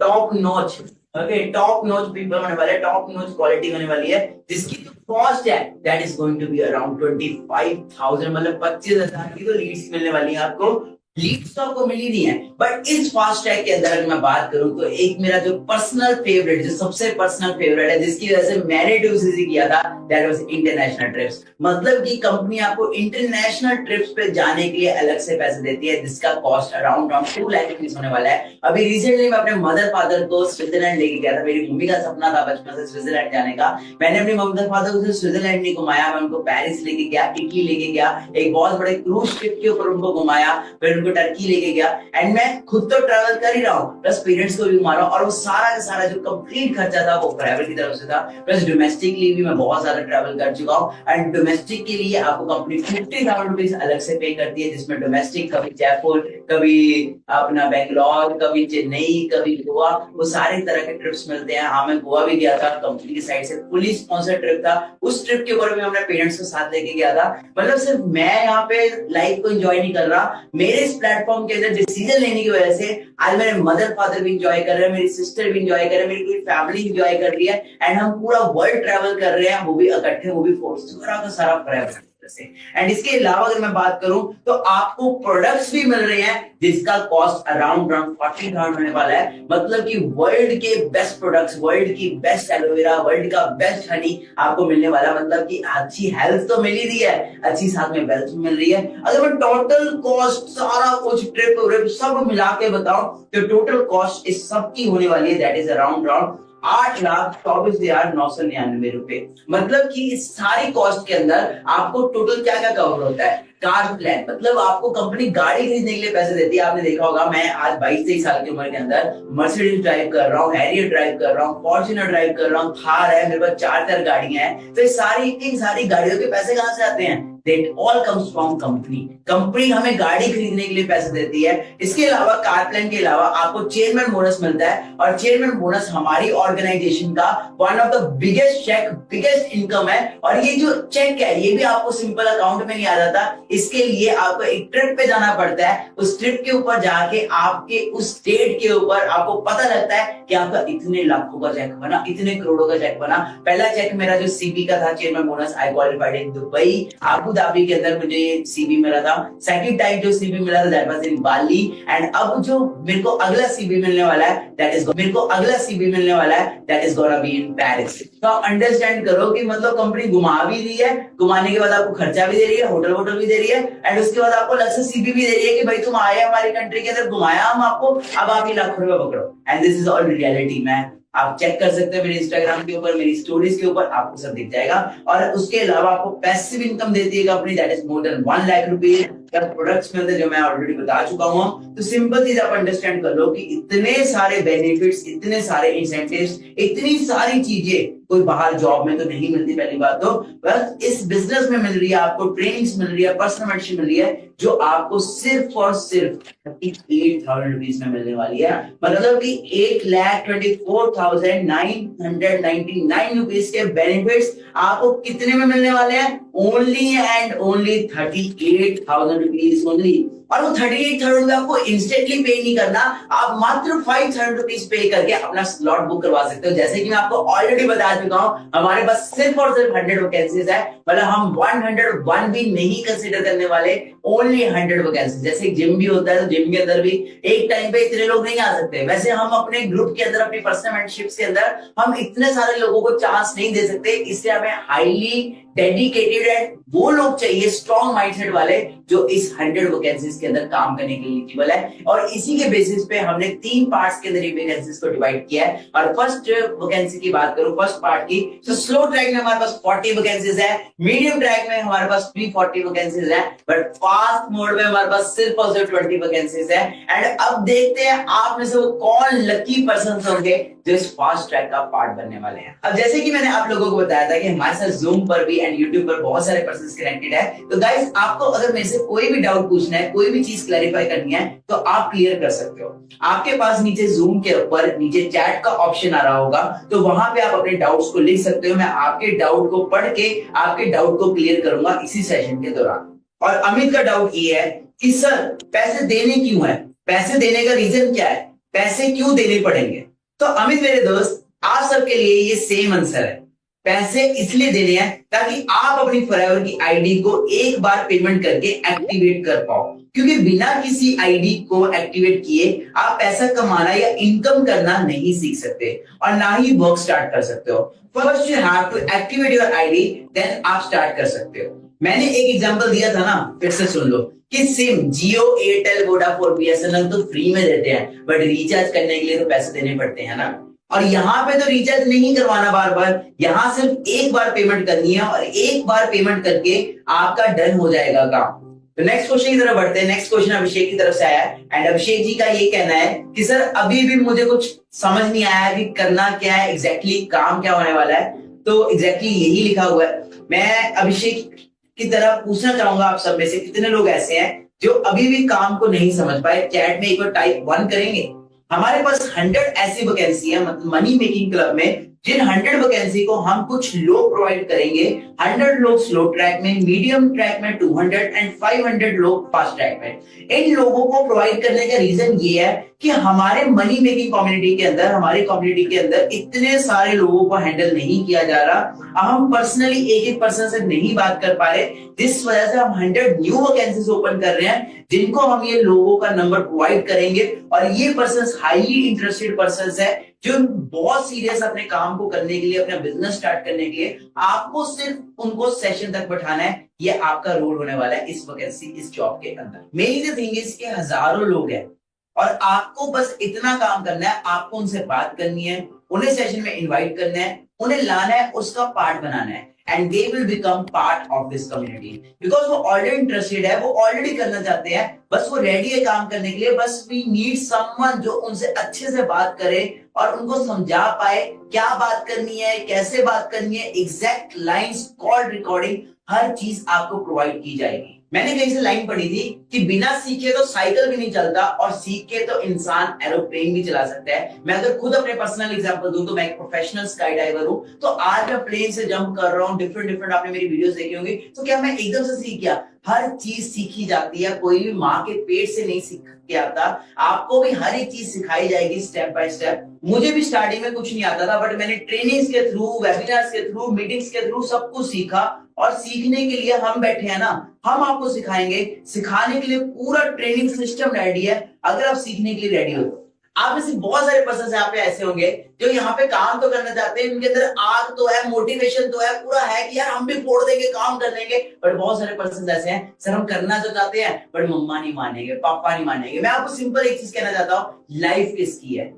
top notch, okay, top notch people होने वाले, टॉप नॉच क्वालिटी होने वाली है, जिसकी जो कॉस्ट है that is going to be around 25,000, मतलब 25,000 की तो लीड्स मिलने वाली है आपको। लीड्स तो आपको मिल ही नहीं है, बट इस फास्ट ट्रैक के अंदर अगर मैं बात करूं तो एक मेरा जो पर्सनल फेवरेट, जो सबसे पर्सनल फेवरेट है, जिसकी वजह से मैंने 2cc किया था, दैट वाज इंटरनेशनल ट्रिप्स। मतलब कि कंपनी आपको इंटरनेशनल ट्रिप्स पे जाने के लिए अलग से पैसे देती है, जिसका कॉस्ट अराउंड 2 लाख रुपीस होने वाला है। अभी रिसेंटली मैं अपने मदर फादर को स्विट्जरलैंड लेके गया था। मेरी मम्मी का सपना था बचपन से स्विट्जरलैंड जाने का। मैंने अपने मदर फादर को स्विट्जरलैंड नहीं घुमाया, मैं उनको पेरिस लेके गया, इटली लेके गया, एक बहुत बड़े क्रूज शिप के ऊपर उनको घुमाया, फिर उनको टर्की लेके गया, एंड मैं खुद तो ट्रैवल कर ही रहा हूँ, प्लस पेरेंट्स को भी घुमा रहा हूँ, और वो सारा का सारा जो कंप्लीट खर्चा था वो ट्रैवल की तरफ से था। प्लस डोमेस्टिकली भी मैं बहुत ज्यादा ट्रैवल कर चुका हूँ, एंड डोमेस्टिक के लिए आपको कंपनी 50,000 रुपीज अलग से पे करती है, जिसमें डोमेस्टिक कभी जयपुर, कभी अपना बेंगलोर, कभी चेन्नई, कभी गोवा, वो सारे तरह के ट्रिप्स मिलते हैं। हाँ, मैं गोवा भी गया था, कंपनी की साइड से फुली स्पॉन्सर्ड ट्रिप था। उस ट्रिप के ऊपर भी अपने पेरेंट्स को साथ लेके गया था। मतलब सिर्फ मैं यहाँ पे लाइफ को एंजॉय नहीं कर रहा, मेरे इस प्लेटफॉर्म के अंदर डिसीजन लेने की वजह से आज मेरे मदर फादर भी एंजॉय कर रहे हैं, मेरी सिस्टर भी एंजॉय कर रहे हैं, मेरी पूरी फैमिली एंजॉय कर रही है, एंड हम पूरा वर्ल्ड ट्रैवल कर रहे हैं, वो भी इकट्ठे, वो भी फोर्स का सारा ट्रैवल। एंड इसके अलावा अगर मैं बात करूं तो आपको प्रोडक्ट्स भी मिल रहे हैं, जिसका कॉस्ट अराउंड 40,000 होने वाला है। मतलब कि वर्ल्ड के बेस्ट प्रोडक्ट्स, वर्ल्ड की बेस्ट एलोवेरा, वर्ल्ड का बेस्ट हनी आपको मिलने वाला। मतलब कि अच्छी हेल्थ तो मिल ही रही है, अच्छी साथ में वेल्थ मिल रही है। अगर मैं टोटल कॉस्ट सारा कुछ ट्रिप सब मिला के बताऊं तो टोटल कॉस्ट इस सब की होने वाली है, दैट इज अराउंड 8,24,999 रुपए। मतलब कि इस सारी कॉस्ट के अंदर आपको टोटल क्या क्या कवर होता है। कार प्लान, मतलब आपको कंपनी गाड़ी खरीदने के लिए पैसे देती है। आपने देखा होगा, मैं आज 22-23 साल की उम्र के अंदर मर्सिडीज ड्राइव कर रहा हूँ, हैरियर ड्राइव कर रहा हूँ, फॉर्च्यूनर ड्राइव कर रहा हूँ, थार है, मेरे पास 4 गाड़ियां हैं। तो ये सारी इन सारी गाड़ियों के पैसे कहां से आते हैं? That all comes from company. Company हमें गाड़ी खरीदने के लिए पैसे देती है। इसके अलावा कार प्लान के अलावा आपको चेयरमैन बोनस मिलता है, और चेयरमैन बोनस हमारी ऑर्गेनाइजेशन का one of the biggest cheque, biggest income है। और ये जो चेक है ये भी आपको सिंपल अकाउंट में नहीं आ जाता, इसके लिए आपको एक ट्रिप पे जाना पड़ता है। उस ट्रिप के ऊपर जाके आपके उस स्टेट के ऊपर आपको पता लगता है कि आपका इतने लाखों का चेक बना, इतने करोड़ों का चेक बना। पहला चेक मेरा जो सीबी का था, chairman bonus, I qualified in Dubai, Abu Dhabi के अंदर मुझे सीबी मिला था। सेकंड टाइम जो सीबी मिला था that was in Bali, and अब जो मेरे को अगला सीबी मिलने वाला है that is gonna be in Paris. तो आप अंडरस्टैंड करो कि मतलब कंपनी घुमा भी रही है, घुमाने के बाद आपको खर्चा भी दे रही है, होटल भी दे रही है, एंड उसके बाद आपको अलग से सीबी भी दे रही है कि भाई तुम आए हमारी कंट्री के अंदर, घुमाया हम आपको, अब आप ये लाखों रुपए पकड़ो। And this is all reality. मैं आप चेक कर सकते हैं मेरे इंस्टाग्राम के ऊपर, मेरी स्टोरीज के ऊपर आपको सब दिख जाएगा। और उसके अलावा आपको पैसिव इनकम देती है company, that is more than 1 lakh rupees. Products मिलते हैं जो मैं ऑलरेडी बता चुका हूं। तो सिंपल चीज आप अंडरस्टैंड कर लो कि इतने सारे बेनिफिट्स, इतने सारे इंसेंटिव्स, इतनी सारी चीजें कोई बाहर जॉब में तो नहीं मिलती। पहली बात तो बस इस बिजनेस में मिल रही है, आपको ट्रेनिंग्स मिल रही है, पर्सनल मेंटरशिप मिल रही है, जो आपको सिर्फ और सिर्फ 38,000 रुपीज में मिलने वाली है। मतलब कि 1,24,999 रुपीज के बेनिफिट्स आपको कितने में मिलने वाले हैं? Only and only 38,000 rupees only. और वो 38,000 रुपए आपको इंस्टेंटली पे नहीं करना, आप मात्र 5,000 रुपीज पे करके अपना स्लॉट बुक करवा सकते हो। जैसे कि मैं आपको ऑलरेडी बता चुका हूं, हमारे पास सिर्फ और सिर्फ 100 वैकेंसीज है, मतलब हम 101 भी नहीं कंसिडर करने वाले, ओनली 100 वैकेंसीज। जैसे जिम भी होता है तो जिम के अंदर भी एक टाइम पे इतने लोग नहीं आ सकते, वैसे हम अपने ग्रुप के अंदर, अपनी पर्सनल मेंटरशिप्स के अंदर हम इतने सारे लोगों को चांस नहीं दे सकते, इसलिए हमें हाईली डेडिकेटेड एंड वो लोग चाहिए स्ट्रॉन्ग माइंडसेट वाले जो इस 100 वैकेंसीज के अंदर काम करने के लिए एलिजिबल है। और इसी के बेसिस पे हमने 3 पार्ट्स के अंदर ये वैकेंसीज को डिवाइड किया है। और फर्स्ट वैकेंसी की बात करूं, फर्स्ट पार्ट की, तो स्लो ट्रैक में हमारे पास 40 वैकेंसीज है, मीडियम ट्रैक में हमारे पास भी 40 वैकेंसीज है, बट फास्ट मोड में हमारे पास सिर्फ और सिर्फ 20 वैकेंसीज है। एंड अब देखते हैं आप में से वो कौन लकी पर्सन होंगे जो इस फास्ट ट्रैक का पार्ट बनने वाले हैं। अब जैसे कि मैंने आप लोगों को बताया था कि हमारे साथ जूम पर भी एंड यूट्यूब पर बहुत सारे पर्सन कनेक्टेड है, तो गाइस आपको अगर मेरे से कोई भी डाउट पूछना है, कोई भी चीज क्लैरिफाई करनी है, तो आप क्लियर कर सकते हो। आपके पास नीचे जूम के ऊपर नीचे चैट का ऑप्शन आ रहा होगा, तो वहां पे आप अपने डाउट्स को लिख सकते हो। मैं आपके डाउट को पढ़ के आपके डाउट को क्लियर करूंगा इसी सेशन के दौरान। और अमित का डाउट ये है कि सर पैसे देने क्यों है, पैसे देने का रीजन क्या है, पैसे क्यों देने पड़ेंगे? तो अमित मेरे दोस्त, आप सबके लिए ये सेम आंसर है। पैसे इसलिए देने हैं ताकि आप अपनी फॉरएवर की आईडी को एक बार पेमेंट करके एक्टिवेट कर पाओ, क्योंकि बिना किसी आईडी को एक्टिवेट किए आप पैसा कमाना या इनकम करना नहीं सीख सकते और ना ही वर्क स्टार्ट कर सकते हो। First you have to activate your ID, then आप स्टार्ट कर सकते हो। मैंने एक एग्जांपल दिया था ना, फिर से सुन लो कि सिम जियो, एयरटेल, वोडाफोन, बीएसएनएल तो फ्री में देते हैं, बट रिचार्ज करने के लिए तो पैसे देने पड़ते हैं ना। और यहाँ पे तो रिचार्ज नहीं करवाना बार बार, यहाँ सिर्फ एक बार पेमेंट करनी है और एक बार पेमेंट करके आपका डन हो जाएगा काम। तो नेक्स्ट क्वेश्चन की तरफ बढ़ते हैं। नेक्स्ट क्वेश्चन अभिषेक की तरफ से आया है एंड अभिषेक जी का ये कहना है कि सर अभी भी मुझे कुछ समझ नहीं आया कि करना क्या है, एग्जैक्टली काम क्या होने वाला है। तो एग्जैक्टली यही लिखा हुआ है। मैं अभिषेक की तरह पूछना चाहूंगा आप सब में से कितने लोग ऐसे हैं जो अभी भी काम को नहीं समझ पाए। चैट में एक बार टाइप 1 करेंगे। हमारे पास 100 ऐसी वैकेंसी है मनी मेकिंग क्लब में, जिन 100 वैकेंसी को हम कुछ लोग प्रोवाइड करेंगे। 100 लोग स्लो ट्रैक में, मीडियम ट्रैक में 200 एंड 500 लोग फास्ट ट्रैक में। इन लोगों को प्रोवाइड करने का रीजन ये है कि हमारे मनी मेकिंग कम्युनिटी के अंदर, हमारी कम्युनिटी के अंदर इतने सारे लोगों को हैंडल नहीं किया जा रहा। हम पर्सनली एक पर्सन से नहीं बात कर पा रहे, जिस वजह से हम 100 न्यू वैकेंसीज ओपन कर रहे हैं, जिनको हम ये लोगों का नंबर प्रोवाइड करेंगे। और ये पर्सन हाईली इंटरेस्टेड पर्सन है जो बहुत सीरियस अपने काम को करने के लिए, अपना बिजनेस स्टार्ट करने के लिए। आपको सिर्फ उनको सेशन तक बैठाना है, ये आपका रोल होने वाला है इस वैकेंसी, इस जॉब के अंदर। मेरी जो थिंग इज के हजारों लोग हैं और आपको बस इतना काम करना है, आपको उनसे बात करनी है, उन्हें सेशन में इनवाइट करना है, उन्हें लाना है, उसका पार्ट बनाना है, and they will become part of this community. Because वो ऑलरेडी इंटरेस्टेड है, वो ऑलरेडी करना चाहते हैं, बस वो रेडी है काम करने के लिए। बस वी नीड समवन जो उनसे अच्छे से बात करे और उनको समझा पाए क्या बात करनी है, कैसे बात करनी है, एग्जैक्ट लाइंस, कॉल रिकॉर्डिंग, हर चीज आपको प्रोवाइड की जाएगी। मैंने कहीं से लाइन पढ़ी थी कि बिना सीखे तो साइकिल भी नहीं चलता और सीख के तो इंसान एरोप्लेन भी चला सकता है। मैं अगर खुद अपने पर्सनल एग्जांपल दूं तो मैं एक प्रोफेशनल स्काई डाइवर हूं। तो आज मैं प्लेन से जंप कर रहा हूं, डिफरेंट आपने मेरी वीडियोस देखी होंगी। तो क्या मैं एकदम से सीख गया? हर चीज सीखी जाती है, कोई भी माँ के पेट से नहीं सीख के आता। आपको भी हर एक चीज सिखाई जाएगी स्टेप बाय स्टेप। मुझे भी स्टार्टिंग में कुछ नहीं आता था, बट मैंने ट्रेनिंग्स के थ्रू, वेबिनार्स के थ्रू, मीटिंग्स के थ्रू सब कुछ सीखा। और सीखने के लिए हम बैठे हैं ना, हम आपको सिखाएंगे। सिखाने के लिए पूरा ट्रेनिंग सिस्टम रेडी है, अगर आप सीखने के लिए रेडी हो। आप में से बहुत सारे पर्सन यहाँ पे ऐसे होंगे जो यहाँ पे काम तो करना चाहते हैं, उनके अंदर आग तो है, मोटिवेशन तो है, पूरा है कि यार हम भी फोड़ देंगे, काम कर लेंगे। बट बहुत सारे पर्सन ऐसे हैं, सर हम करना तो चाहते हैं बट मम्मा नहीं मानेंगे, पापा नहीं मानेंगे। मैं आपको सिंपल एक चीज कहना चाहता हूँ, लाइफ किसकी है,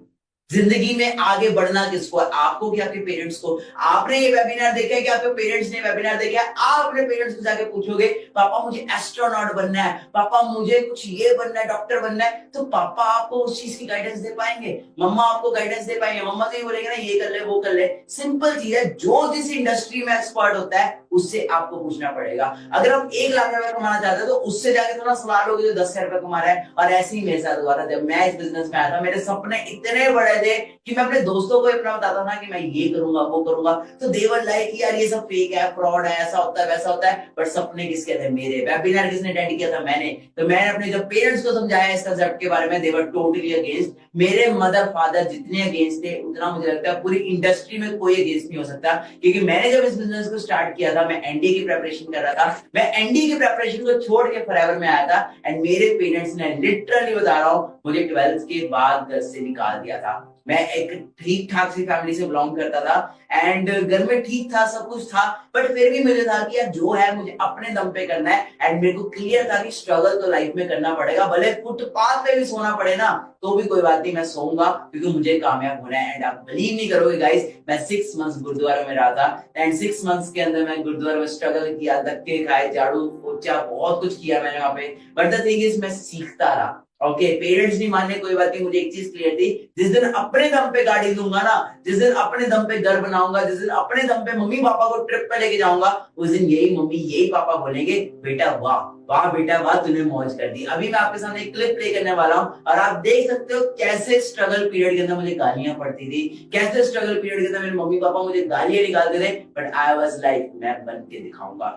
जिंदगी में आगे बढ़ना किसको है, आपको कि आपके पेरेंट्स को। आपने ये वेबिनार देखा है कि आपके पेरेंट्स ने वेबिनार देखा है? आप अपने पेरेंट्स को जाके पूछोगे पापा मुझे एस्ट्रोनॉट बनना है, पापा मुझे कुछ ये बनना है, डॉक्टर बनना है, तो पापा आपको उस चीज की गाइडेंस दे पाएंगे, मम्मा आपको गाइडेंस दे पाएंगे। मम्मा तो ये बोलेंगे ना ये कर ले वो कर ले। सिंपल चीज है, जो जिस इंडस्ट्री में एक्सपर्ट होता है उससे आपको पूछना पड़ेगा। अगर आप 1 लाख रुपए कमाना चाहते हो तो उससे जाके थोड़ा सवाल होगी जो 10,000 रुपए कमा रहा है। और ऐसे ही मेरे साथ हुआ था, जब मैं इस बिजनेस में आया था, मेरे सपने इतने बड़े कहते हैं कि मैं अपने दोस्तों को अपना बताता था कि मैं ये करूंगा वो करूंगा, तो दे वर लाइक यार ये सब फेक है, फ्रॉड है, ऐसा होता है वैसा होता है। बट सपने किसके थे? मेरे। वेबिनार किसने अटेंड किया था? मैंने। तो मैंने अपने जब पेरेंट्स को समझाया इस कंसेप्ट के बारे में, दे वर टोटली अगेंस्ट। मेरे मदर फादर जितने अगेंस्ट थे, उतना मुझे लगता है पूरी इंडस्ट्री में कोई अगेंस्ट नहीं हो सकता। क्योंकि मैंने जब इस बिजनेस को स्टार्ट किया था, मैं एनडीए की प्रेपरेशन कर रहा था, मैं एनडीए की प्रेपरेशन को छोड़ के फॉरएवर में आया था। एंड मेरे पेरेंट्स ने, लिटरली बता रहा हूँ, मुझे 12th के बाद घर से निकाल दिया था। मैं एक ठीक ठाक सी फैमिली से बिलोंग करता था एंड घर में ठीक था, सब कुछ था, बट फिर भी मुझे था कि यार जो है मुझे अपने दम पे करना है। एंड मेरे को क्लियर था कि स्ट्रगल तो लाइफ में करना पड़ेगा, भले फुटपाथ पे भी सोना पड़े ना तो भी कोई बात नहीं, मैं सोऊंगा, क्योंकि मुझे कामयाब होना है। एंड आप बिलीव नहीं करोगे गाइस, मैं 6 मंथ्स गुरुद्वारा में रहा था एंड 6 मंथ्स के अंदर मैं गुरुद्वारा में स्ट्रगल किया, धक्के खाए, झाड़ू पोछा, बहुत कुछ किया मैंने वहां पे। बट द थिंग इज, मैं सीखता रहा। ओके, पेरेंट्स नहीं माने कोई बात नहीं, मुझे एक चीज क्लियर थी, जिस दिन अपने दम पे गाड़ी लूंगा ना, जिस दिन अपने दम पे घर बनाऊंगा, जिस दिन अपने दम पे मम्मी पापा को ट्रिप पे लेके जाऊंगा, उस दिन यही मम्मी यही पापा बोलेंगे, बेटा वाह वाह बेटा वाह, तूने मौज कर दी। अभी मैं आपके सामने एक क्लिप प्ले करने वाला हूँ और आप देख सकते हो कैसे स्ट्रगल पीरियड के अंदर मुझे गालियां पड़ती थी, कैसे स्ट्रगल पीरियड के अंदर मेरे मम्मी पापा मुझे गालियां निकालते थे, बट आई वाज लाइक मैं बन के दिखाऊंगा।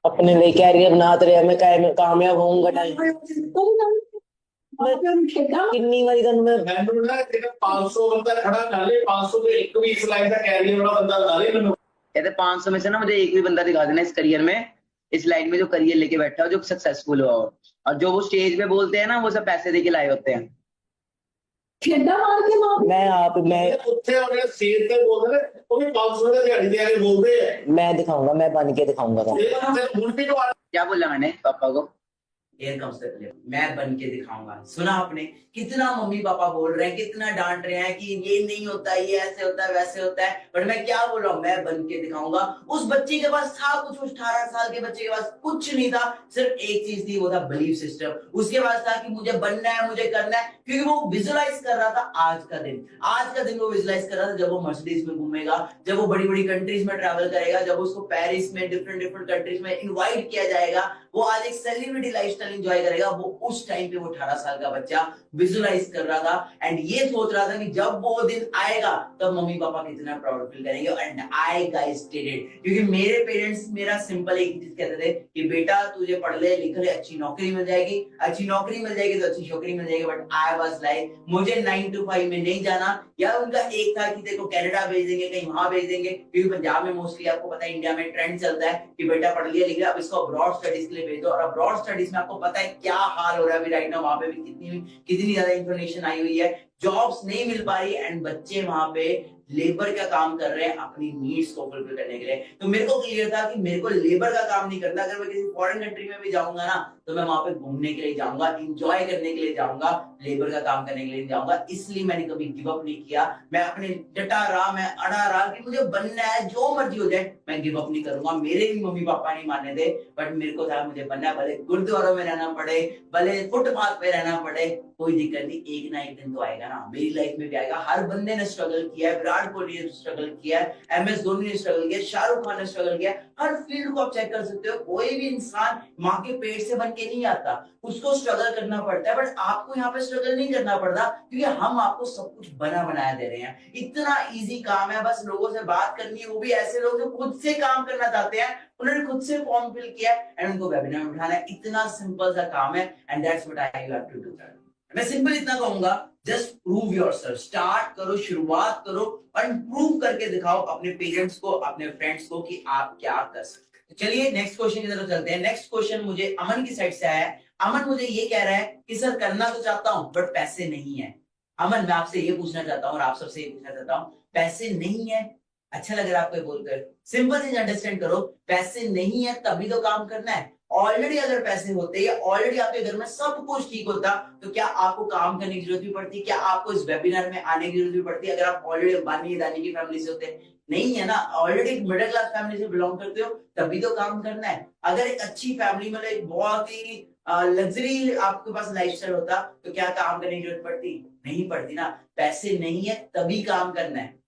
अपने लिए कैरियर बनाते रहे, मैं कामयाब होऊंगा टाइम कितनी बारी मैं 500 बंदा खड़ा कर ले, 500 तो एक भी इस लाइन का कैरियर वाला बंदा ला ले। कहते 500 में से ना मुझे एक भी बंदा दिखा देना इस करियर में, इस लाइन में जो करियर लेके बैठा हो, जो सक्सेसफुल हुआ हो। और जो वो स्टेज पे बोलते हैं ना, वो सब पैसे दे के लाए होते हैं। मैं दिखाऊंगा, मैं बन के दिखाऊंगा। क्या बोला मैंने पापा को? मैं बन के दिखाऊंगा। सुना आपने कितना मम्मी पापा बोल रहे हैं, कितना डांट रहे हैं कि ये नहीं होता, ये ऐसे होता है वैसे होता है, बट मैं क्या बोल रहा हूँ, मैं बन के दिखाऊंगा। उस बच्चे के पास था कुछ, उस 18 साल के बच्चे के पास कुछ नहीं था, सिर्फ एक चीज थी, वो था बिलीफ सिस्टम। उसके पास था कि मुझे बनना है, मुझे करना है, क्योंकि वो विजुअलाइज कर रहा था आज का दिन। आज का दिन वो विजुअलाइज कर रहा था जब वो मर्सिडीज में घूमेगा, जब वो बड़ी बड़ी कंट्रीज में ट्रैवल करेगा, जब उसको पेरिस में डिफरेंट कंट्रीज में इन्वाइट किया जाएगा, वो आज एक सेलिब्रिटी लाइफस्टाइल एंजॉय करेगा। वो उस टाइम पे वो 18 साल का बच्चा विजुअलाइज कर रहा था एंड ये सोच रहा था कि जब वो दिन आएगा तब मम्मी पापा कितना प्राउड फील करेंगे। And I guys did it, क्योंकि मेरे पेरेंट्स मेरा सिंपल एक चीज कहते थे कि बेटा तुझे पढ़ ले लिख ले, अच्छी नौकरी मिल जाएगी, अच्छी नौकरी मिल जाएगी तो अच्छी छोकरी मिल जाएगी। बट आई वाज लाइक मुझे 9 to 5 में नहीं जाना। या उनका एक था कि देखो कनाडा भेज देंगे, कहीं वहां भेज देंगे, क्योंकि पंजाब में मोस्टली आपको पता है इंडिया में ट्रेंड चलता है कि बेटा पढ़ लिया लिख लिया, अब इसको अब्रॉड स्टडीज के लिए भेज दो। और अब्रॉड स्टडीज में आपको पता है क्या हाल हो रहा है अभी राइट नाउ, वहां पे भी कितनी ज्यादा इंफॉर्मेशन आई हुई है, जॉब्स नहीं मिल पा रही एंड बच्चे वहां पे लेबर का काम कर रहे हैं अपनी नीड्स को फुलफिल करने के लिए। तो मेरे को क्लियर था कि मेरे को लेबर का काम नहीं करना। अगर मैं किसी फॉरेन कंट्री में भी जाऊंगा ना, तो मैं वहां पे घूमने के लिए जाऊंगा, एंजॉय करने के लिए जाऊंगा, लेबर का काम करने के लिए जाऊंगा। इसलिए मैंने कभी गिव अप नहीं किया। मैं अपने डटा रहा, मैं अड़ा रहा कि मुझे बनना है, जो मर्जी हो जाए मैं गिव अप नहीं करूंगा। मेरे भी मम्मी पापा नहीं माने थे, बट मेरे को था मुझे बनना है, भले गुरुद्वारों में रहना पड़े, भले फुटपाथ पे रहना पड़े, कोई दिक्कत नहीं, एक ना एक दिन तो आएगा ना, मेरी लाइफ में भी आएगा। हर बंदे ने स्ट्रगल किया है, विराट कोहली ने स्ट्रगल किया है, एमएस धोनी ने स्ट्रगल किया, शाहरुख खान ने स्ट्रगल किया। हर फील्ड को आप चेक कर सकते हो, कोई भी इंसान माँ के पेट से बन के नहीं आता, उसको स्ट्रगल करना पड़ता है। बट आपको यहाँ पे स्ट्रगल नहीं करना पड़ता, क्योंकि हम आपको सब कुछ बना बनाया दे रहे हैं। इतना इजी काम है, बस लोगों से बात करनी है, वो भी ऐसे लोग जो खुद से काम करना चाहते हैं, उन्होंने खुद से फॉर्म फिल किया एंड उनको वेबिनार में उठाना है। इतना सिंपल सा काम है and that's what I have to do. मैं सिंपल इतना कहूंगा, जस्ट प्रूव योरसेल्फ। स्टार्ट करो, शुरुआत करो और प्रूव करके दिखाओ अपने पेरेंट्स को, अपने फ्रेंड्स को कि आप क्या कर सकते हैं। तो चलिए नेक्स्ट क्वेश्चन की तरफ चलते हैं। नेक्स्ट क्वेश्चन मुझे अमन की साइड से आया है। अमन मुझे ये कह रहा है कि सर करना तो चाहता हूं बट पैसे नहीं है। अमन मैं आपसे ये पूछना चाहता हूँ और आप सबसे ये पूछना चाहता हूँ, पैसे नहीं है, अच्छा लग रहा है आपको बोलकर? सिंपल चीज अंडरस्टैंड करो, पैसे नहीं है तभी तो काम करना है। ऑलरेडी अगर पैसे होते या ऑलरेडी आपके घर में सब कुछ ठीक होता, तो क्या आपको काम करने की जरूरत भी पड़ती? क्या आपको इस वेबिनार में आने की जरूरत भी पड़ती अगर आप ऑलरेडी अंबानी अदानी की फैमिली से होते? नहीं है ना, ऑलरेडी मिडिल क्लास फैमिली से बिलोंग करते हो तभी तो काम करना है। अगर एक अच्छी फैमिली मतलब एक बहुत ही लग्जरी आपके पास लाइफस्टाइल होता, तो क्या काम करने की जरूरत पड़ती? नहीं पड़ती ना। पैसे नहीं है तभी काम करना है।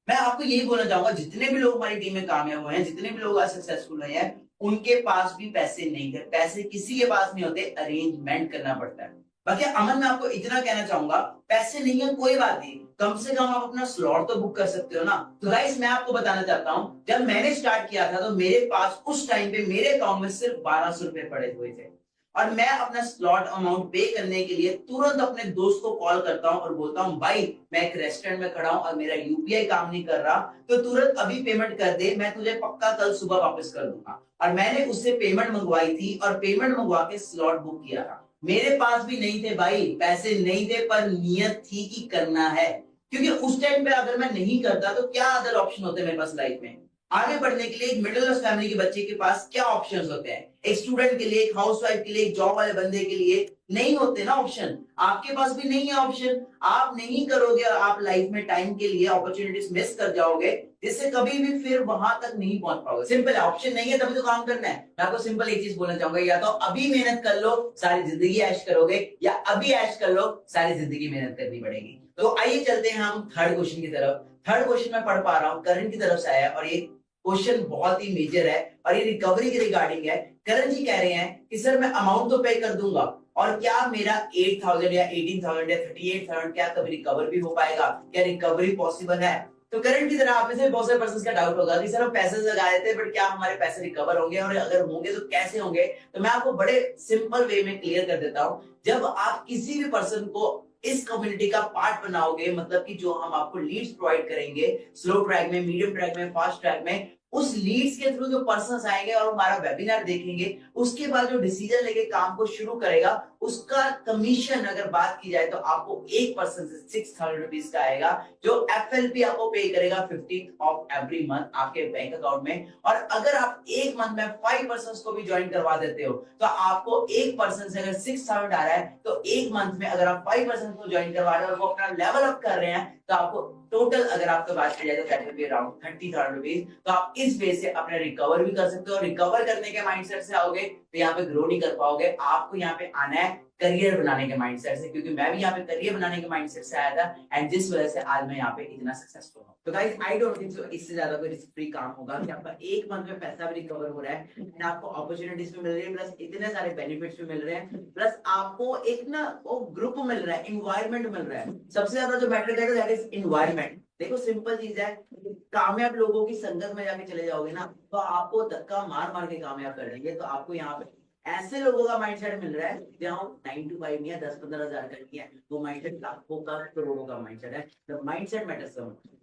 मैं आपको यही बोलना चाहूंगा, जितने भी लोग हमारी टीम में कामयाब हुए हैं, जितने भी लोग आज सक्सेसफुल हुए हैं, उनके पास भी पैसे नहीं थे। पैसे किसी के पास नहीं होते, अरेंजमेंट करना पड़ता है। बाकी अमन मैं आपको इतना कहना चाहूंगा, पैसे नहीं है कोई बात नहीं, कम से कम आप अपना स्लॉट तो बुक कर सकते हो ना। तो गाइस मैं आपको बताना चाहता हूँ, जब मैंने स्टार्ट किया था तो मेरे पास उस टाइम पे मेरे अकाउंट में सिर्फ 1200 रुपए पड़े हुए थे, और मैं अपना स्लॉट अमाउंट पे करने के लिए तुरंत अपने दोस्त को कॉल करता हूँ और बोलता हूँ भाई मैं एक रेस्टोरेंट में खड़ा हूँ और मेरा यूपीआई काम नहीं कर रहा, तो तुरंत अभी पेमेंट कर दे, मैं तुझे पक्का कल सुबह वापस कर दूंगा। और मैंने उससे पेमेंट मंगवाई थी और पेमेंट मंगवा के स्लॉट बुक किया था। मेरे पास भी नहीं थे भाई, पैसे नहीं थे, पर नियत थी कि करना है, क्योंकि उस टाइम पे अगर मैं नहीं करता तो क्या अदर ऑप्शन होते मेरे पास लाइफ में आगे बढ़ने के लिए। एक मिडिल क्लास फैमिली के बच्चे के पास क्या ऑप्शंस होते हैं, एक स्टूडेंट के लिए, एक हाउसवाइफ के लिए, एक जॉब वाले बंदे के लिए नहीं होते ना ऑप्शन। आपके पास भी नहीं है ऑप्शन, आप नहीं करोगे, आप लाइफ में टाइम के लिए अपॉर्चुनिटीज मिस कर जाओगे, जिससे कभी भी फिर वहां तक नहीं पहुंच पाओगे। सिंपल है, ऑप्शन नहीं है तभी तो काम करना है। मैं आपको सिंपल एक चीज बोलना चाहूंगा, या तो अभी मेहनत कर लो सारी जिंदगी ऐश करोगे, या अभी ऐश कर लो सारी जिंदगी मेहनत करनी पड़ेगी। तो आइए चलते हैं हम थर्ड क्वेश्चन की तरफ। थर्ड क्वेश्चन मैं पढ़ पा रहा हूँ, करण की तरफ से आया है, और ये क्वेश्चन बहुत ही मेजर है और ये रिकवरी के रिगार्डिंग है। करण जी कह रहे हैं कि सर मैं अमाउंट तो पे कर दूंगा, और क्या मेरा 8000 या 18000 या 38000 क्या कभी रिकवर भी हो पाएगा, क्या रिकवरी पॉसिबल है? तो करण की तरह आप में से बहुत सारे पर्सन का डाउट होगा कि सर हम पैसे लगाए थे बट क्या हमारे पैसे रिकवर होंगे, और अगर होंगे तो कैसे होंगे? तो मैं आपको बड़े सिंपल वे में क्लियर कर देता हूं। जब आप किसी भी पर्सन को इस कम्युनिटी का पार्ट बनाओगे, मतलब कि जो हम आपको लीड्स प्रोवाइड करेंगे स्लो ट्रैक में, मीडियम ट्रैक में, फास्ट ट्रैक में, उस लीड्स के थ्रू जो पर्सन्स आएंगे और हमारा वेबिनार देखेंगे, उसके बाद जो डिसीजन लेके काम को शुरू करेगा, उसका कमीशन अगर बात की जाए तो आपको एक पर्सन से 6000 रुपीज का आएगा, जो एफएलपी आपको पे करेगा 15th ऑफ एवरी मंथ आपके बैंक अकाउंट में। और अगर आप एक मंथ में 5 पर्सन को भी ज्वाइन करवा देते हो, तो आपको एक पर्सन से अगर 6000 आ रहा है, तो एक मंथ में अगर आप 5 पर्सन को ज्वाइन करवा रहे हो और वो अपना लेवल अप कर रहे हैं, तो आपको टोटल अगर आपको बात की जाए तो that will be around 30,000 rupees. तो आप इस वे से अपने रिकवर भी कर सकते हो। रिकवर करने के माइंडसेट से आओगे तो यहाँ पे ग्रो नहीं कर पाओगे, आपको यहाँ पे आना है करियर बनाने के माइंडसेट से, क्योंकि मैं भी यहाँ पे करियर बनाने के माइंडसेट से आया था, एंड जिस वजह से आज मैं यहाँ पे इतना सक्सेसफुल हूँ। तो guys I don't think so इससे ज्यादा कोई रिस्क फ्री काम होगा कि आपका एक मंथ में पैसा भी रिकवर हो रहा है, एंड आपको अपॉर्चुनिटीज भी मिल रही है, प्लस इतने सारे बेनिफिट्स भी मिल रहे हैं, प्लस आपको एक ना वो ग्रुप मिल रहा है, इन्वायरमेंट मिल रहा है। सबसे ज्यादा जो मैटर करेगा दैट इज इन्वायरमेंट। देखो सिंपल चीज है, कामयाब लोगों की संगत में जाके चले जाओगे ना, तो आपको धक्का मार मार के कामयाब कर देंगे। तो आपको यहाँ पे ऐसे लोगों का माइंडसेट मिल रहा है जहाँ 9 to 5 या 10-15 हजार का नहीं है, वो माइंडसेट लाखों का, करोड़ों का माइंडसेट है। The mindset matters so much.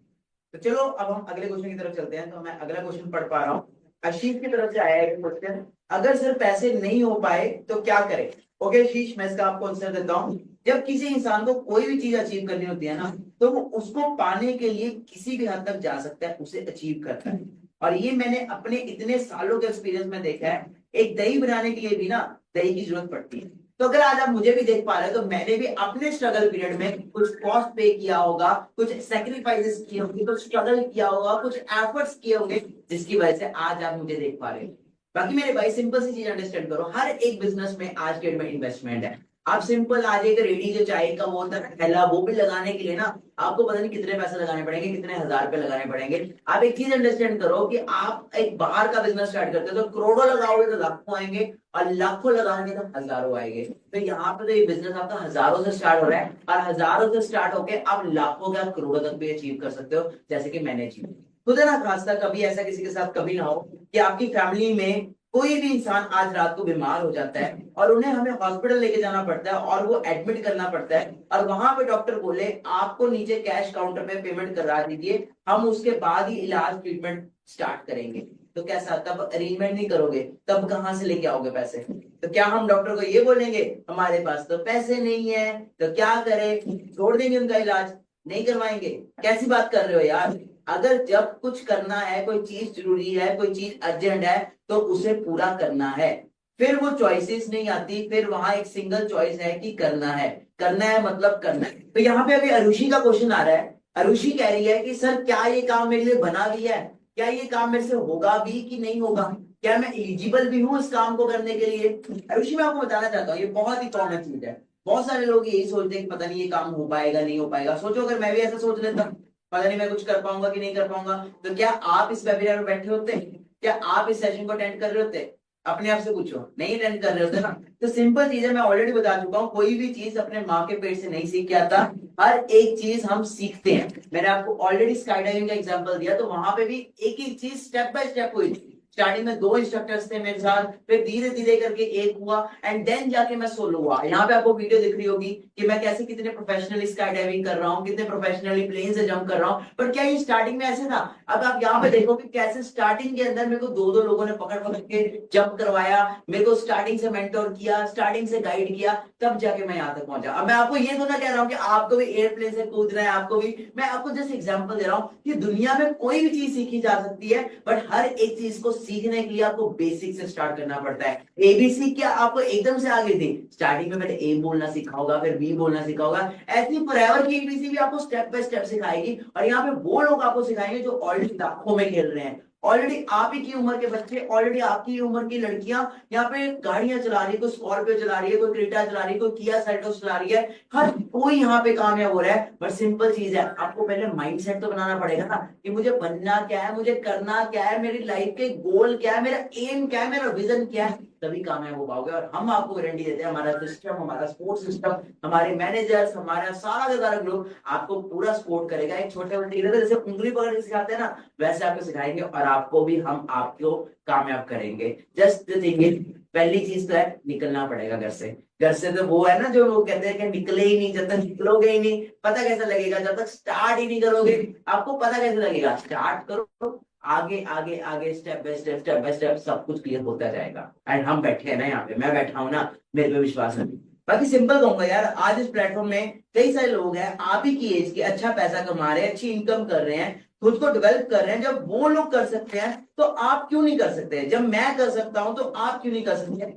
तो चलो अब हम अगले क्वेश्चन की तरफ चलते हैं। तो मैं अगला क्वेश्चन पढ़ पा रहा हूँ, आशीष की तरफ से आया है क्वेश्चन, अगर सर पैसे नहीं हो पाए तो क्या करें? ओके आशीष, मैं इसका आपको आंसर देता हूँ। जब किसी इंसान को कोई भी चीज अचीव करनी होती है ना, तो वो उसको पाने के लिए किसी भी हद तक जा सकता है, उसे अचीव करता है। और ये मैंने अपने इतने सालों के एक्सपीरियंस में देखा है। एक दही बनाने के लिए भी ना दही की जरूरत पड़ती है। तो अगर आज आप मुझे भी देख पा रहे हो, तो मैंने भी अपने स्ट्रगल पीरियड में कुछ कॉस्ट पे किया होगा, कुछ सेक्रीफाइसेस किए होंगे, कुछ स्ट्रगल किया होगा, कुछ एफर्ट्स किए होंगे, जिसकी वजह से आज आप मुझे देख पा रहे हो। बाकी मेरे भाई सिंपल सी चीज अंडरस्टैंड करो, हर एक बिजनेस में आज के डेट में इन्वेस्टमेंट है। आप सिंपल आज एक रेडी जो चाय का वो होता है ठेला, वो भी लगाने के लिए ना आपको पता नहीं कितने पैसे लगाने पड़ेंगे, कितने हजार रुपए लगाने पड़ेंगे। आप एक चीज अंडरस्टैंड करो कि आप एक बाहर का बिजनेस स्टार्ट करते हो तो करोड़ों लगाओगे तो लाखों आएंगे, और लाखों लगाएंगे तो हजारों आएंगे। तो यहाँ पे तो ये बिजनेस आपका हजारों से स्टार्ट हो रहा है, और हजारों से स्टार्ट होके आप लाखों का करोड़ों तक भी अचीव कर सकते हो, जैसे कि मैंने अचीव। खुदा ना खास्ता कभी ऐसा किसी के साथ कभी ना हो कि आपकी फैमिली में कोई भी इंसान आज रात को बीमार हो जाता है और उन्हें हमें हॉस्पिटल लेके जाना पड़ता है और वो एडमिट करना पड़ता है, और वहां पे डॉक्टर बोले आपको नीचे कैश काउंटर पे पेमेंट करा दीजिए, हम उसके बाद ही इलाज ट्रीटमेंट स्टार्ट करेंगे। तो कैसा, तब अरेंजमेंट नहीं करोगे, तब कहां से लेके आओगे पैसे? तो क्या हम डॉक्टर को ये बोलेंगे हमारे पास तो पैसे नहीं है, तो क्या करें, छोड़ देंगे उनका इलाज, नहीं करवाएंगे? कैसी बात कर रहे हो यार? अगर जब कुछ करना है, कोई चीज जरूरी है, कोई चीज अर्जेंट है, तो उसे पूरा करना है। फिर वो चॉइसेस नहीं आती, फिर वहां एक सिंगल चॉइस है कि करना है। करना है मतलब करना है। तो यहाँ पे अभी अरुषि का क्वेश्चन आ रहा है। अरुषि कह रही है कि सर क्या ये काम मेरे लिए बना भी है, क्या ये काम मेरे से होगा भी कि नहीं होगा, क्या मैं एलिजिबल भी हूँ इस काम को करने के लिए? अरुषि मैं आपको बताना चाहता हूँ, ये बहुत ही कॉमन चीज है। बहुत सारे लोग यही सोचते हैं कि पता नहीं ये काम हो पाएगा नहीं हो पाएगा। सोचो अगर मैं भी ऐसा सोच लेता, पता नहीं मैं कुछ कर पाऊंगा कि नहीं कर पाऊंगा, तो क्या आप इस वेबिनार में बैठे होते? क्या आप इस सेशन को अटेंड कर रहे होते? अपने आप से पूछो, नहीं लर्न कर रहे होते ना। तो सिंपल चीज है, मैं ऑलरेडी बता चुका हूँ, कोई भी चीज अपने माँ के पेट से नहीं सीख के आता, हर एक चीज हम सीखते हैं। मैंने आपको ऑलरेडी स्काई डाइविंग का एग्जांपल दिया, तो वहां पे भी एक एक चीज स्टेप बाय स्टेप हुई थी। स्टार्टिंग में 2 इंस्ट्रक्टर्स थे मेरे साथ, फिर धीरे धीरे करके एक हुआ, एंड देन जाके मैं सोलो हुआ। यहाँ पे आपको वीडियो दिख रही होगी कि मैं कैसे कितने प्रोफेशनली स्काई डाइविंग कर रहा हूँ, कितने प्रोफेशनली प्लेन से जंप कर रहा हूँ। पर क्या ये स्टार्टिंग में ऐसे था? अब आप यहाँ पे देखो कि कैसे स्टार्टिंग के अंदर मेरे को 2-2 लोगों ने पकड़ पकड़ के जंप करवाया, मेरे को स्टार्टिंग से मेंटोर किया, स्टार्टिंग से गाइड किया, तब जाके मैं यहाँ तक पहुंचा। अब मैं आपको ये तो ना कह रहा हूँ कि आपको भी एयरप्लेन से कूदना है, आपको भी, मैं आपको जस्ट एग्जांपल दे रहा हूँ कि दुनिया में कोई भी चीज सीखी जा सकती है, बट हर एक चीज को सीखने के लिए आपको बेसिक से स्टार्ट करना पड़ता है। एबीसी क्या आपको एकदम से आगे थी? स्टार्टिंग में मैंने ए बोलना सीखा होगा, फिर बी बोलना सीखा होगा, ऐसी फॉरएवर की एबीसी भी आपको स्टेप बाय स्टेप सिखाएगी। और यहाँ पे वो लोग आपको सिखाएंगे जो ऑलरेडी लाखों में खेल रहे हैं, ऑलरेडी आप ही की उम्र के बच्चे, ऑलरेडी आपकी उम्र की लड़कियां यहाँ पे गाड़ियां चला रही है, कोई स्कॉर्पियो चला रही है, कोई क्रेटा चला रही है, कोई किया सेल्टोस चला रही है, हर कोई यहाँ पे कामयाब हो रहा है। बट सिंपल चीज है, आपको पहले माइंडसेट तो बनाना पड़ेगा ना कि मुझे बनना क्या है, मुझे करना क्या है, मेरी लाइफ के गोल क्या है, मेरा एम क्या है, मेरा विजन क्या है, तभी कामयाब हो पाओगे। और हम आपको गारंटी देते हैं, हमारा सिस्टम, हमारा सपोर्ट सिस्टम, हमारे मैनेजर्स, हमारा सारा का सारा ग्रुप आपको पूरा सपोर्ट करेगा। एक छोटे बच्चे की तरह जैसे उंगली पकड़ के सिखाते हैं ना, वैसे आपको सिखाएंगे, और आपको भी हम आपको कामयाब करेंगे। जस्ट थिंग, पहली चीज तो है निकलना पड़ेगा घर से। घर से तो वो है ना जो लोग कहते हैं कि निकले ही नहीं, जब तक निकलोगे ही नहीं पता कैसे लगेगा, जब तक स्टार्ट ही नहीं करोगे आपको पता कैसे लगेगा। स्टार्ट करो, आगे आगे आगे, स्टेप बाय स्टेप सब कुछ क्लियर होता जाएगा। एंड हम बैठे हैं ना यहाँ पे, मैं बैठा हूं ना, मेरे पे विश्वास है। बाकी सिंपल कहूंगा यार, आज इस प्लेटफॉर्म में कई सारे लोग हैं आप ही की एज के, अच्छा पैसा कमा रहे हैं, अच्छी इनकम कर रहे हैं, खुद को डेवलप कर रहे हैं। जब वो लोग कर सकते हैं तो आप क्यों नहीं कर सकते? जब मैं कर सकता हूं तो आप क्यों नहीं कर सकते?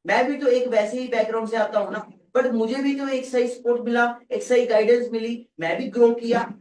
मैं भी तो एक वैसे ही बैकग्राउंड से आता हूं ना, बट मुझे भी तो एक सही सपोर्ट मिला, एक सही गाइडेंस मिली, मैं भी ग्रो किया।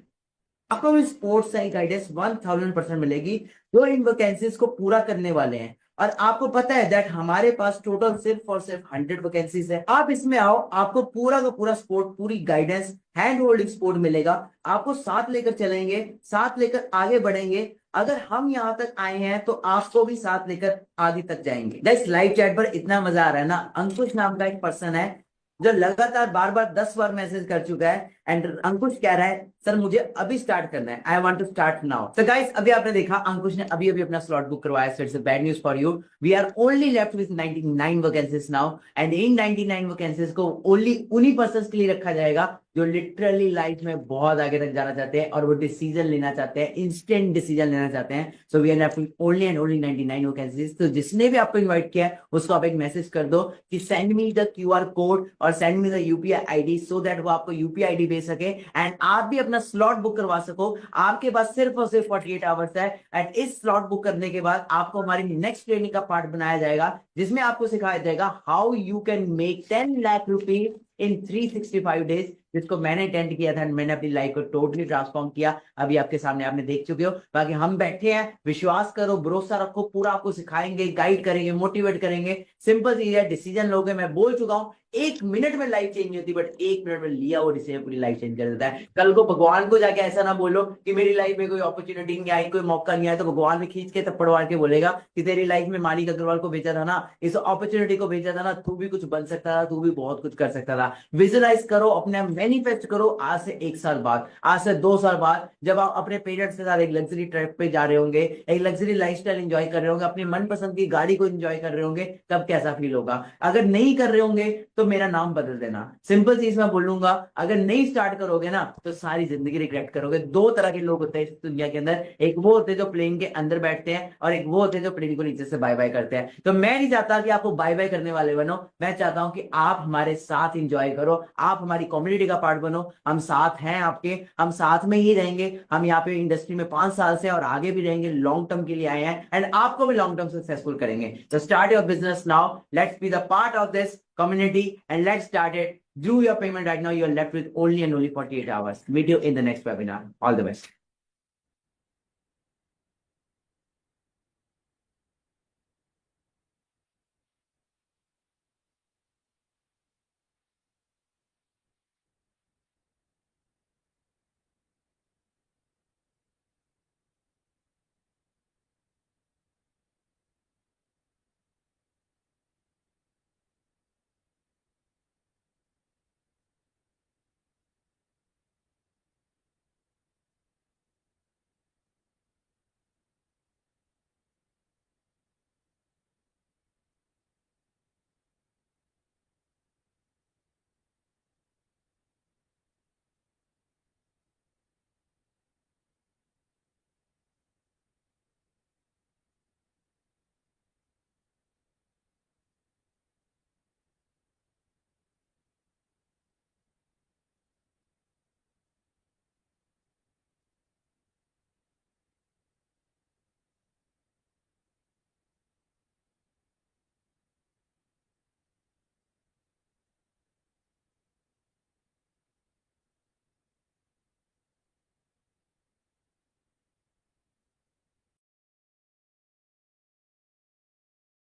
आपको भी स्पोर्ट्स सही गाइडेंस 1000% मिलेगी, जो इन वैकेंसीज को पूरा करने वाले हैं। और आपको पता है दैट हमारे पास टोटल सिर्फ और सिर्फ 100 वैकेंसीज है। आप इसमें आओ, आपको पूरा का पूरा सपोर्ट, पूरी गाइडेंस, हैंड होल्डिंग सपोर्ट मिलेगा। आपको साथ लेकर चलेंगे, साथ लेकर आगे बढ़ेंगे। अगर हम यहाँ तक आए हैं तो आपको भी साथ लेकर आगे तक जाएंगे। गाइस लाइव चैट पर इतना मजा आ रहा है ना, अंकुश नाम का एक पर्सन है जो लगातार बार बार 10 बार मैसेज कर चुका है, एंड अंकुश कह रहा है सर मुझे अभी स्टार्ट करना है, I want to start now. तो गाइस अभी आपने देखा अंकुश ने अभी अभी अपना स्लॉट बुक करवाया, so it's a bad news for you. We are only left with 99 vacancies now, and in 99 vacancies को ओनली उन्हीं पर्संस के लिए रखा जाएगा जो लिटरली लाइफ में बहुत आगे तक जाना चाहते हैं और वो डिसीजन लेना चाहते हैं, इंस्टेंट डिसीजन लेना चाहते हैं। So we are left with only and only 99 vacancies. तो जिसने भी आपको इन्वाइट किया है उसको आप एक मैसेज कर दो कि send me the QR code और send me the UPI ID, so that वो आपको UPI ID भेज सके एंड आप भी अपना स्लॉट बुक करवा सको। आपके पास सिर्फ और सिर्फ 48 आवर्स है, एंड इस स्लॉट बुक करने के बाद आपको हमारी नेक्स्ट ट्रेनिंग का पार्ट बनाया जाएगा, जिसमें आपको सिखाया जाएगा how you can make 10 lakh rupees in 365 days, जिसको मैंने अटेंड किया था, मैंने अपनी लाइफ को टोटली ट्रांसफॉर्म किया। अभी आपके सामने आपने देख चुके हो। बाकी हम बैठे हैं, विश्वास करो, भरोसा रखो, पूरा आपको सिखाएंगे, गाइड करेंगे, मोटिवेट करेंगे। सिंपल चीज है, डिसीजन लोगे। मैं बोल चुका हूं 1 मिनट में लाइफ चेंज होती है, बट 1 मिनट में लिया वो डिसीजन पूरी लाइफ चेंज कर देता है। कल को भगवान को जाके ऐसा ना बोलो कि मेरी लाइफ में कोई अपॉर्चुनिटी नहीं आई, कोई मौका नहीं आया, तो भगवान में खींच के थप्पड़ मार के बोलेगा कि तेरी लाइफ में मानिक अग्रवाल को भेजा था ना, इस अपॉर्चुनिटी को भेजा था ना, तू भी कुछ बन सकता था, तू भी बहुत कुछ कर सकता था। विजुअलाइज करो, अपने मैनिफेस्ट करो, आज से 1 साल बाद, आज से 2 साल बाद, जब आप अपने पेरेंट्स के साथ एक लग्जरी ट्रिप पे जा रहे होंगे, एक लग्जरी लाइफस्टाइल एंजॉय कर रहे होंगे, अपनी मनपसंद की गाड़ी को एंजॉय कर रहे होंगे, तब कैसा फील होगा। अगर नहीं कर रहे होंगे तो मेरा नाम बदल देना। सिंपल चीज मैं बोलूंगा, अगर नहीं स्टार्ट करोगे ना तो सारी जिंदगी रिग्रेट करोगे। 2 तरह के लोग होते हैं इस दुनिया के अंदर, एक वो होते हैं जो प्लेन के अंदर बैठते हैं, और एक वो होते हैं जो प्लेन को नीचे से बाय बाय करते हैं। तो मैं नहीं चाहता कि आपको बाय बाय करने वाले बनो, मैं चाहता हूं कि आप हमारे साथ एंजॉय करो, आप हमारी कम्युनिटी का पार्ट बनो। हम साथ हैं आपके, हम साथ में ही रहेंगे। हम यहाँ पे इंडस्ट्री में 5 साल से और आगे भी रहेंगे, लॉन्ग टर्म के लिए आए हैं, एंड आपको भी लॉन्ग टर्म सक्सेसफुल करेंगे। तो start your business now, let's be the part of this community and let's start it. Do your payment right now. You are left with only and only 48 hours. Meet you in the next webinar. All the best.